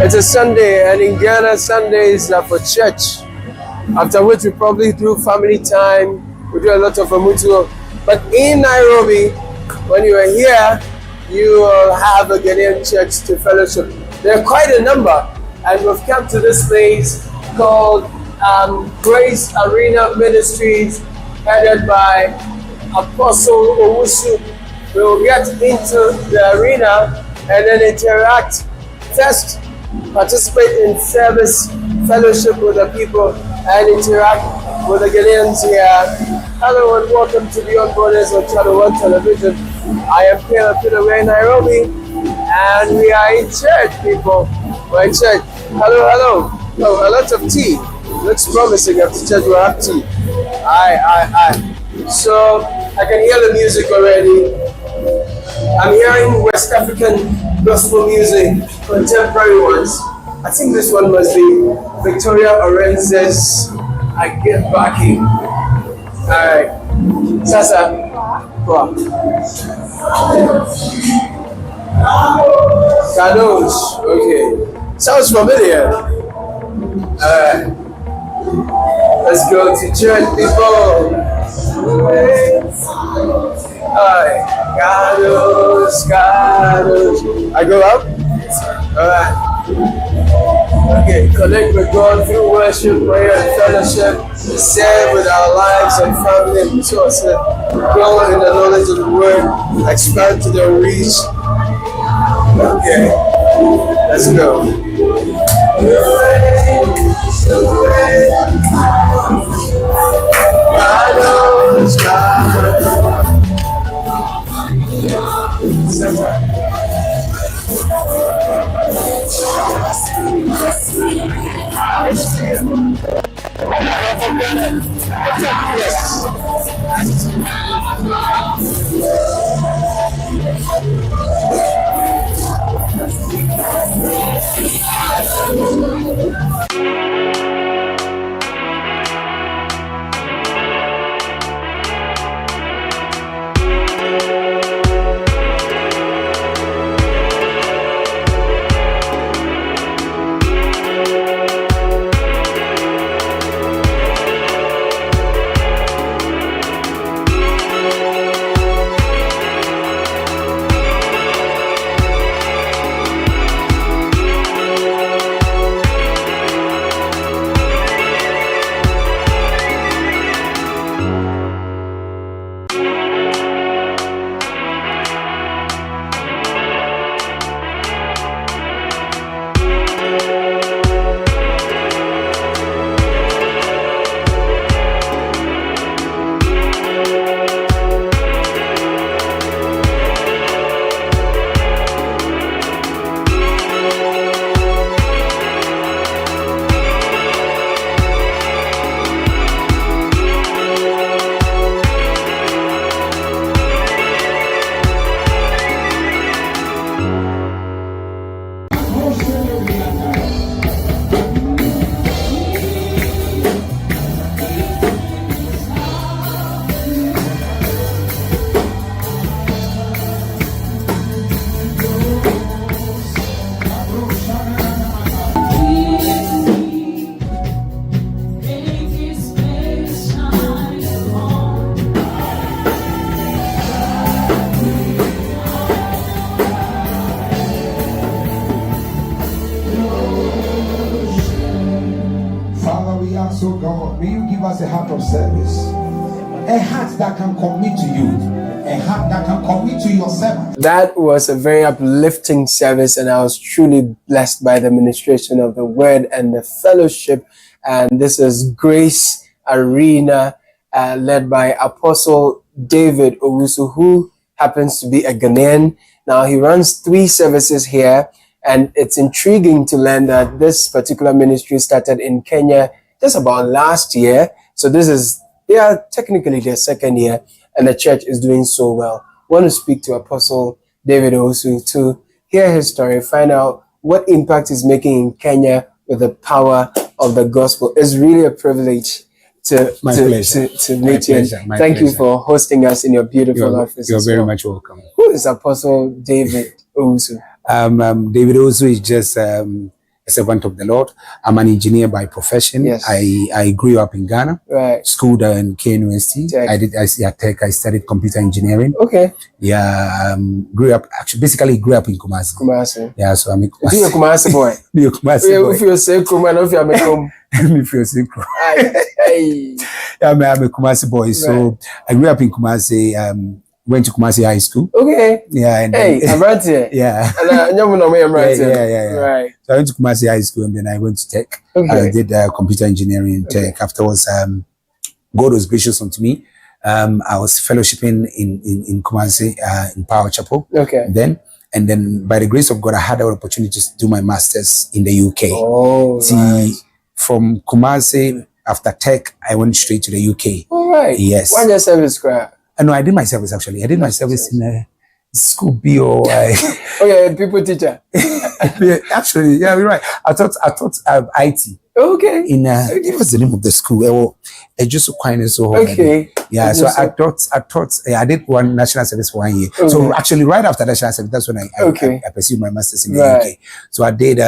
J: It's a Sunday, and in Ghana, Sundays are for church. After which we probably do family time. We do a lot of mutual. But in Nairobi, when you are here, you will have a Ghanaian church to fellowship. There are quite a number, and we've come to this place called Grace Arena Ministries, headed by Apostle Owusu. We will get into the arena and then interact. First, participate in service, fellowship with the people, and interact with the Ghanaians here. Hello and welcome to Beyond Borders on Channel 1 Television. I am Peter in Nairobi, and we are in church, people. We're in church. Hello. Oh, a lot of tea. Looks promising. After church, we'll have tea. Aye. So, I can hear the music already. I'm hearing West African gospel music, contemporary ones. I think this one must be Victoria Orenze's I Get Backing. Alright. Sasa. Go on. Kadosh. Okay. Sounds familiar. Alright. Let's go to church, people. Alright. Kadosh. I go up? Alright. Okay, connect with God through worship, prayer, and fellowship. Serve with our lives and family and resources. Grow in the knowledge of the word. Expand to the reach. Okay, let's go.
K: So God, may you give us a heart of service, a heart that can commit to you, a heart that can commit to your servant.
J: That was a very uplifting service, and I was truly blessed by the administration of the word and the fellowship. And this is Grace Arena, led by Apostle David Owusu, who happens to be a Ghanaian. Now he runs 3 services here, and it's intriguing to learn that this particular ministry started in Kenya just about last year. So they are technically their 2nd year, and the church is doing so well. I want to speak to Apostle David Owusu to hear his story, find out what impact he's making in Kenya with the power of the gospel. It's really a privilege to meet you. Thank you for hosting us in your beautiful office.
L: You're very much welcome.
J: Who is Apostle David Owusu?
L: David Owusu is just a servant of the Lord. I'm an engineer by profession.
J: Yes.
L: I grew up in Ghana.
J: Right.
L: Schooled in KNUST.
J: Tech.
L: I Tech. I studied computer engineering.
J: Okay.
L: Yeah. Grew up in Kumasi.
J: Kumasi.
L: Yeah. So I'm a Kumasi.
J: You're a Kumasi boy.
L: You're a Kumasi boy.
J: If you say Kumasi, if you're a Kum.
L: If you're a yeah, I'm a Kumasi boy. So I grew up in Kumasi. Went to Kumasi High School.
J: Okay.
L: Yeah. And
J: I'm right here.
L: Yeah.
J: I'm right here.
L: Yeah.
J: Right.
L: So I went to Kumasi High School and then I went to Tech.
J: Okay.
L: I did computer engineering in Tech. Afterwards, God was gracious unto me. I was fellowshipping in Kumasi in Power Chapel.
J: Okay.
L: And then by the grace of God, I had the opportunity to do my master's in the UK.
J: Oh, right.
L: From Kumasi, after Tech, I went straight to the UK.
J: All right.
L: Yes.
J: Why your service grad?
L: No, I did my service actually. I did my service in school BOI.
J: Okay, people teacher.
L: Actually, yeah, you're right. I taught IT.
J: Okay.
L: What was the name of the school? Just so
J: okay.
L: Yeah, so I did one national service for 1 year.
J: Okay.
L: So actually, right after national service, that's when I pursued my master's in the UK. So I did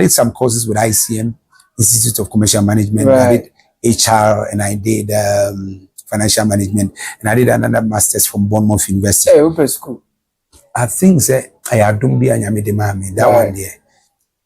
L: some courses with ICM, Institute of Commercial Management.
J: Right.
L: I did HR and I did financial management, and I did another master's from Bournemouth University.
J: Hey, open school.
L: I think I don't be that one there.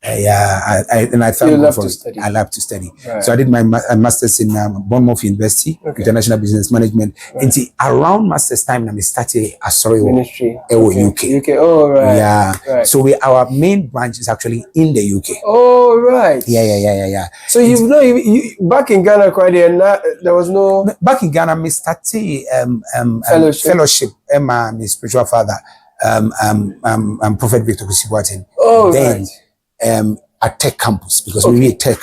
L: And I thank God for it. I love to study.
J: Right.
L: So I did my master's in Bournemouth University, International Business Management. And around master's time, I started a
J: Ministry.
L: UK.
J: Oh, right.
L: Yeah.
J: Right.
L: So our main branch is actually in the UK.
J: Oh, right.
L: Yeah.
J: So you back in Ghana, there was no...
L: Back in Ghana, I started fellowship. My spiritual father, Prophet Victor Kusibuatin.
J: Oh,
L: then,
J: right.
L: At Tech campus, because we were Tech,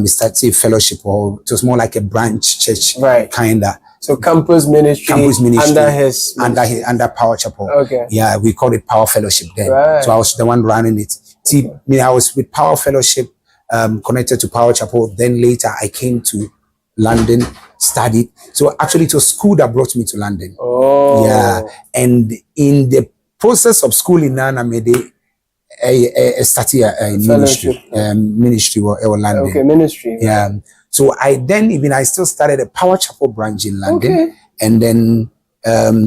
L: started fellowship, or it was more like a branch church,
J: right?
L: Kinda.
J: So campus ministry under
L: Power Chapel.
J: Okay.
L: Yeah, we called it Power Fellowship then.
J: Right.
L: So I was the one running it. I was with Power Fellowship, connected to Power Chapel. Then later I came to London, studied. So actually it was school that brought me to London.
J: Oh.
L: Yeah, and in the process of school in Nana Mede, I started a ministry or London.
J: Okay, ministry.
L: Yeah. So I still started a Power Chapel branch in London, and then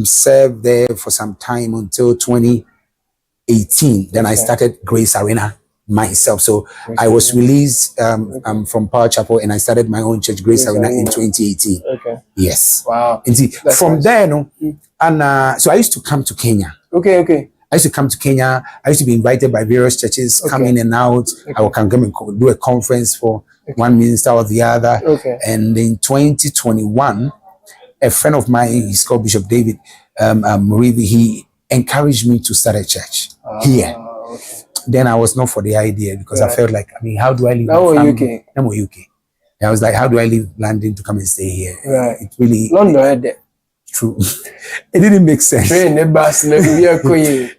L: served there for some time until 2018. Then I started Grace Arena myself. So I was released from Power Chapel, and I started my own church, Grace Arena, in 2018.
J: Okay.
L: Yes.
J: Wow.
L: And from there, so I used to come to Kenya.
J: Okay.
L: I used to come to Kenya. I used to be invited by various churches, come in and out. I would come and do a conference for one minister or the other.
J: Okay.
L: And in 2021, a friend of mine, he's called Bishop David Muribi, he encouraged me to start a church here.
J: Okay.
L: Then I was not for the idea because I felt like, how do I leave
J: UK?
L: I'm UK. I was like, how do I leave London to come and stay here?
J: Right.
L: It really...
J: London,
L: true. It didn't make sense. It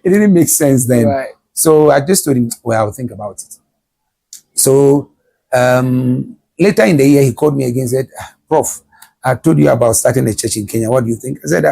L: didn't make sense then.
J: Right.
L: So I just told him, well, I'll think about it. So later in the year, he called me again and said, Prof, I told you about starting a church in Kenya. What do you think? I said,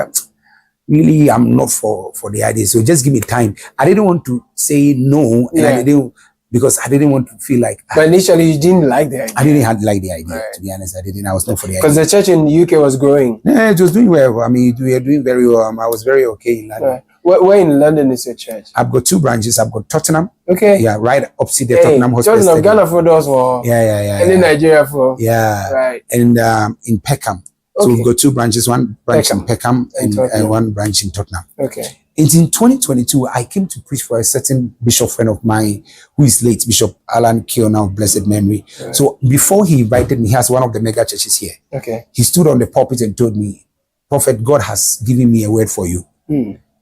L: really, I'm not for the idea. So just give me time. I didn't want to say no, and because I didn't want to feel like...
J: But initially, you didn't like the idea.
L: I didn't like the idea, to be honest. I didn't. I was not for the idea.
J: Because the church in the UK was growing.
L: Yeah, it was doing well. I mean, we were doing very well. I was very okay in London.
J: Right. Where in London is your church?
L: I've got two branches. I've got Tottenham.
J: Okay.
L: Yeah, right opposite the Tottenham Hospital.
J: Tottenham, Ghana for those one.
L: Yeah.
J: And in Nigeria for.
L: Yeah.
J: Right.
L: And in Peckham. So we've got two branches, one branch in Peckham and one branch in Tottenham.
J: Okay.
L: And in 2022, I came to preach for a certain bishop friend of mine who is late, Bishop Alan Kiona of blessed memory. Right. So before he invited me, he has one of the mega churches here.
J: Okay.
L: He stood on the pulpit and told me, Prophet, God has given me a word for you.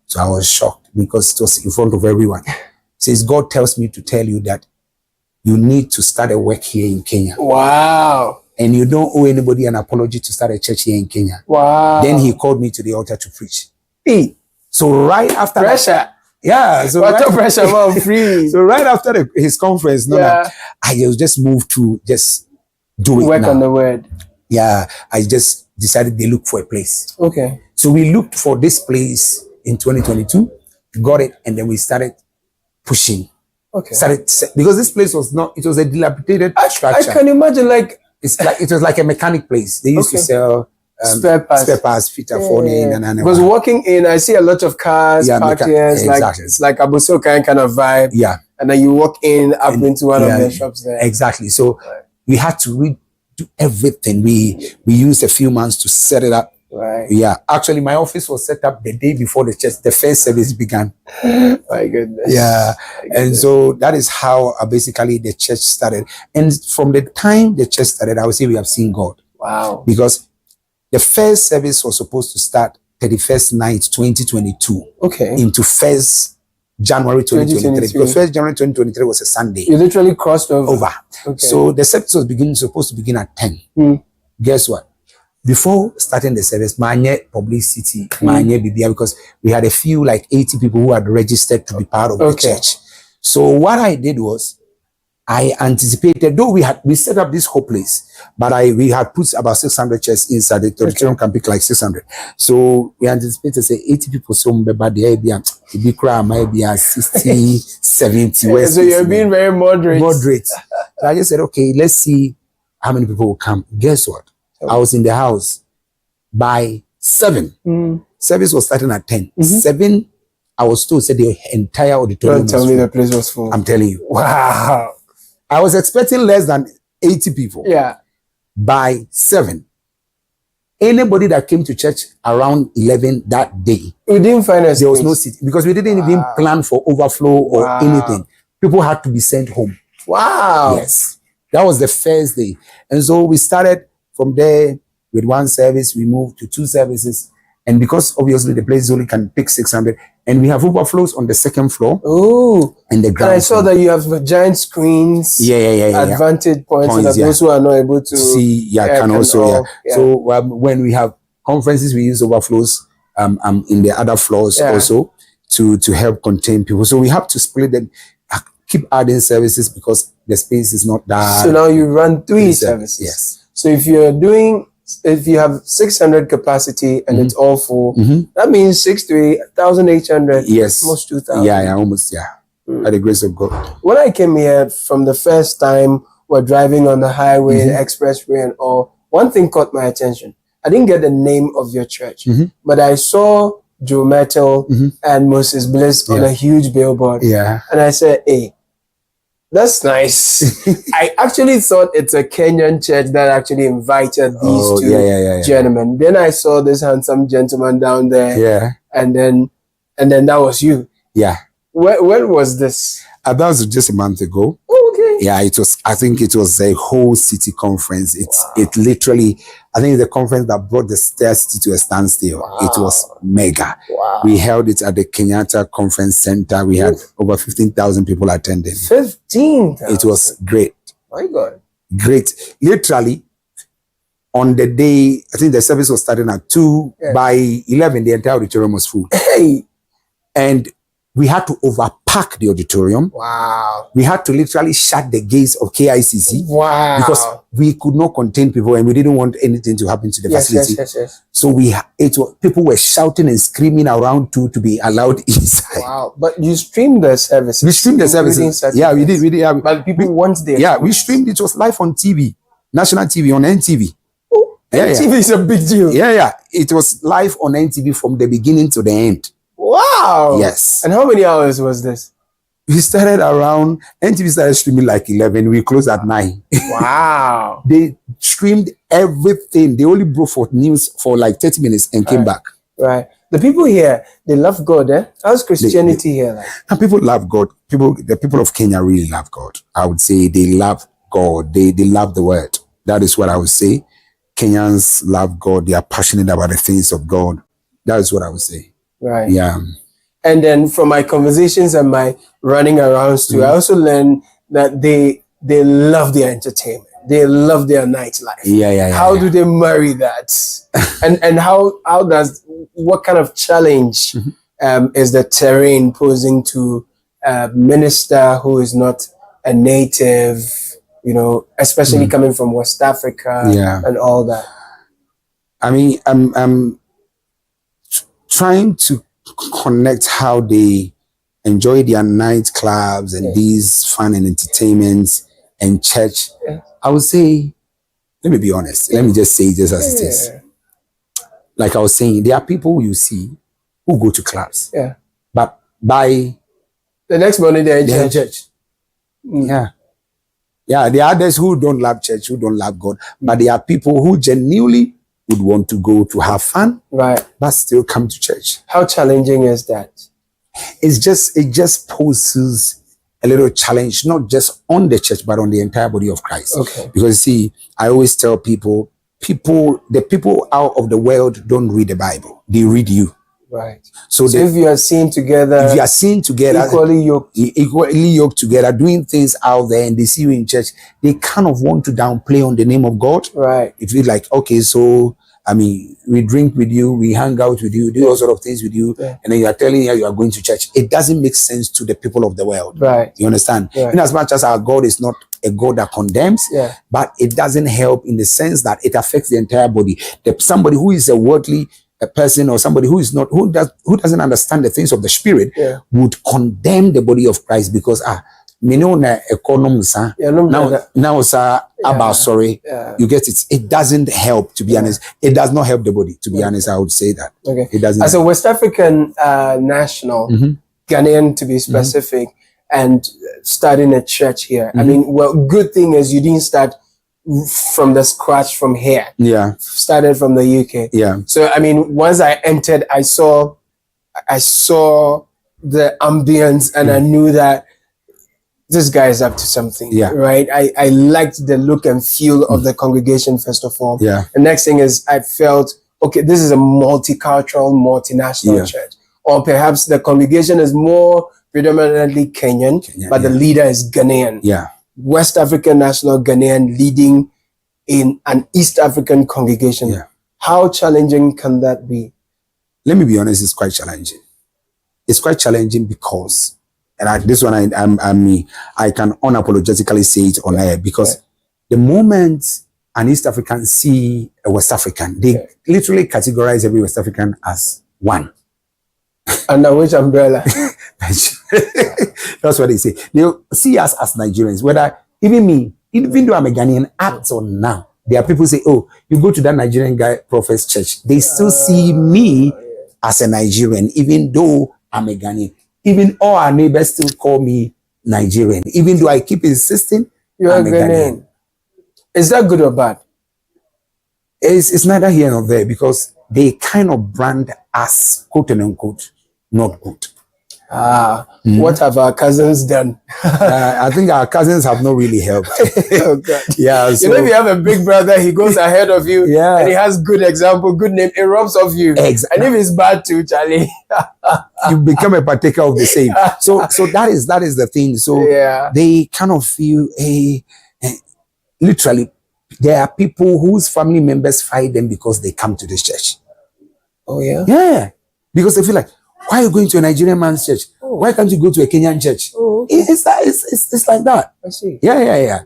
L: So I was shocked because it was in front of everyone. He says, God tells me to tell you that you need to start a work here in Kenya.
J: Wow.
L: And you don't owe anybody an apology to start a church here in Kenya.
J: Wow.
L: Then he called me to the altar to preach. So right after
J: pressure.
L: So
J: what pressure about free.
L: So right after his conference, I was just moved to just do it.
J: Work on the word.
L: Yeah, I just decided they look for a place.
J: Okay.
L: So we looked for this place in 2022, got it, and then we started pushing.
J: Okay.
L: Because this place was not, it was a dilapidated structure.
J: I can imagine, like,
L: it was like a mechanic place. They used to sell
J: spare parts,
L: fit phone in, and
J: because walking in, I see a lot of cars parked here.
L: Exactly.
J: It's like Abusoka kind of vibe.
L: Yeah.
J: And then you walk in up into one of the shops there.
L: Exactly. So we had to redo everything. We used a few months to set it up.
J: Right.
L: Yeah. Actually, my office was set up the day before the first service began.
J: My goodness.
L: Yeah. And so that is how basically the church started. And from the time the church started, I would say we have seen God.
J: Wow.
L: Because the first service was supposed to start 31st night 2022.
J: Okay.
L: Into 1st January 2023. Because 1st January 2023 was a Sunday.
J: You literally crossed over.
L: Okay. So the service was supposed to begin at 10. Guess what? Before starting the service, Manye publicity, Manye BBA, because we had a few, like 80 people who had registered to be part of the church. So what I did was, I anticipated, though we set up this whole place, but we had put about 600 chairs inside. The auditorium can pick like 600. So we anticipated, say, 80 people, so but the idea, the crowd might be 60, 70.
J: So you're being very moderate.
L: Moderate. So I just said, okay, let's see how many people will come. Guess what? I was in the house by 7. Service was starting at 10. 7, I was told, said the entire auditorium was full.
J: Don't tell me the place was full.
L: I'm telling you.
J: Wow.
L: I was expecting less than 80 people.
J: Yeah.
L: By 7. Anybody that came to church around 11 that day,
J: we didn't find a space.
L: There was no seat because we didn't even plan for overflow or anything. People had to be sent home.
J: Wow.
L: Yes. That was the first day. And so we started from there with 1 service. We moved to 2 services. And because obviously the place only can pick 600, and we have overflows on the 2nd floor.
J: Oh,
L: and the ground.
J: And I saw that you have giant screens.
L: Yeah.
J: Advantage points so that those who are not able to
L: see, can also. So when we have conferences, we use overflows in the other floors also to help contain people. So we have to split them, keep adding services because the space is not that.
J: So now you run 3 services.
L: Yes.
J: So if you have 600 capacity and it's all full, that means 6 to 1,800.
L: Yes.
J: Almost 2,000.
L: Yeah, almost, by the grace of God.
J: When I came here from the first time, we're driving on the highway, the expressway and all, one thing caught my attention. I didn't get the name of your church, but I saw Joe Metal and Moses Bliss on a huge billboard.
L: Yeah.
J: And I said, hey, that's nice. I actually thought it's a Kenyan church that actually invited these two gentlemen. Then I saw this handsome gentleman down there.
L: Yeah.
J: And then that was you.
L: Yeah.
J: When was this?
L: That was just a month ago.
J: Oh, okay.
L: Yeah, it was. I think it was a whole city conference. It literally. I think the conference that brought the city to a standstill. Wow. It was mega.
J: Wow.
L: We held it at the Kenyatta Conference Center. We had over 15,000 people attending.
J: 15,000.
L: It was great.
J: My God.
L: Great. Literally, on the day, I think the service was starting at 2. Yeah. By 11, the entire auditorium was full.
J: Hey.
L: And we had to overpack the auditorium.
J: Wow.
L: We had to literally shut the gates of KICC.
J: Wow.
L: Because we could not contain people and we didn't want anything to happen to the facility.
J: Yes.
L: So people were shouting and screaming around to be allowed inside.
J: Wow. But you streamed the services.
L: We streamed the services. Yeah, we did. Yeah.
J: But people want their
L: Yeah, we streamed. It was live on TV. National TV, on NTV.
J: Oh, NTV is a big deal.
L: Yeah. It was live on NTV from the beginning to the end.
J: Wow.
L: Yes.
J: And how many hours was this?
L: We started around, NTV started streaming like 11. We closed at 9.
J: Wow.
L: They streamed everything. They only broke for news for like 30 minutes and came back.
J: Right. The people here, they love God, eh? How's Christianity here like?
L: And people love God. The people of Kenya really love God. I would say they love God. They love the word. That is what I would say. Kenyans love God. They are passionate about the things of God. That is what I would say.
J: Right.
L: Yeah.
J: And then from my conversations and my running around too, I also learned that they love their entertainment. They love their nightlife.
L: Yeah.
J: How do they marry that? and what kind of challenge is the terrain posing to a minister who is not a native, you know, especially coming from West Africa and all that?
L: I mean, I'm trying to connect how they enjoy their nightclubs and these fun and entertainments and church. I would say, let me be honest. Let me just say just as it is. Like I was saying, there are people you see who go to clubs. But by
J: the next morning they're in church.
L: Yeah, there are others who don't love church, who don't love God. But there are people who genuinely would want to go to have fun, but still come to church.
J: How challenging is that?
L: It just poses a little challenge, not just on the church, but on the entire body of Christ. Because see, I always tell people, the people out of the world don't read the Bible; they read you.
J: Right. So if you are seen together, equally
L: yoked together, doing things out there, and they see you in church, they kind of want to downplay on the name of God.
J: Right.
L: It feels like, okay, so I mean, we drink with you, we hang out with you, do all sort of things with you, and then you are telling you are going to church. It doesn't make sense to the people of the world.
J: Right.
L: You understand?
J: Right.
L: In as much as our God is not a God that condemns, but it doesn't help in the sense that it affects the entire body. Somebody who is a worldly person, or somebody who is not, who doesn't understand the things of the spirit, would condemn the body of Christ because now about sorry, you get it. It doesn't help, to be honest. It does not help the body, to be honest. I would say that. It doesn't.
J: As a West African national, Ghanaian to be specific, and starting a church here. I mean, well, good thing is you didn't start from the scratch from here. Started from the UK. So I mean, once I entered, I saw the ambience, and I knew that this guy is up to something. Right. I liked the look and feel of the congregation, first of all. The next thing is I felt, okay, this is a multicultural, multinational church. Or perhaps the congregation is more predominantly Kenyan, but the leader is Ghanaian. West African national Ghanaian leading in an East African congregation. How challenging can that be?
L: Let me be honest, it's quite challenging. It's quite challenging because, and this one I can unapologetically say it on air, because the moment an East African see a West African, they literally categorize every West African as one.
J: Under which umbrella?
L: That's what they say. They see us as Nigerians. Whether even me, even though I'm a Ghanaian, act on now. There are people say, "Oh, you go to that Nigerian guy prophet's church." They still see me as a Nigerian, even though I'm a Ghanaian. Even all our neighbors still call me Nigerian, even though I keep insisting
J: you're a Ghanaian. Is that good or bad?
L: It's neither here nor there, because they kind of brand us, quote and unquote, not good.
J: What have our cousins done?
L: I think our cousins have not really helped.
J: Oh God.
L: So,
J: you know, if you have a big brother, he goes ahead of you, and he has good example, good name, it rubs off you.
L: Exactly.
J: And if it's bad too, Charlie,
L: you become a partaker of the same. So that is the thing. So they kind of feel literally, there are people whose family members fight them because they come to this church.
J: Oh yeah?
L: Yeah. Because they feel like, why are you going to a Nigerian man's church? Why can't you go to a Kenyan church? It's like that.
J: I see.
L: Yeah.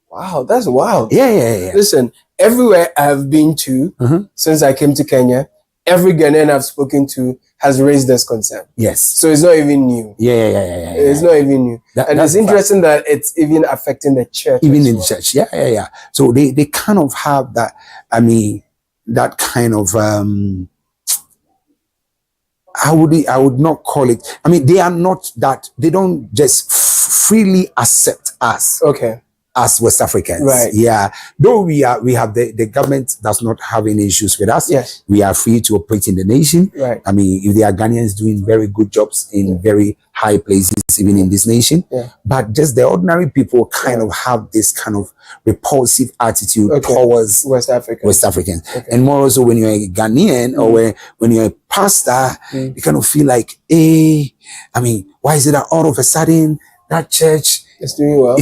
J: Wow, that's wild.
L: Yeah.
J: Listen, everywhere I've been to since I came to Kenya, every Ghanaian I've spoken to has raised this concern.
L: Yes.
J: So it's not even new.
L: Yeah.
J: It's not even new. And it's interesting that it's even affecting the church.
L: Even in the church. Yeah. So they kind of have that, I mean, that kind of I would not call it. I mean, they are not that. They don't just freely accept us. As West Africans.
J: Right.
L: Yeah. Though we have the government does not have any issues with us.
J: Yes.
L: We are free to operate in the nation.
J: Right.
L: I mean, if there are Ghanaians doing very good jobs in very high places, even in this nation. But just the ordinary people kind of have this kind of repulsive attitude towards
J: West
L: Africans. And more also when you're a Ghanaian or when you're a pastor, you kind of feel like, I mean, why is it that all of a sudden that church
J: is doing well?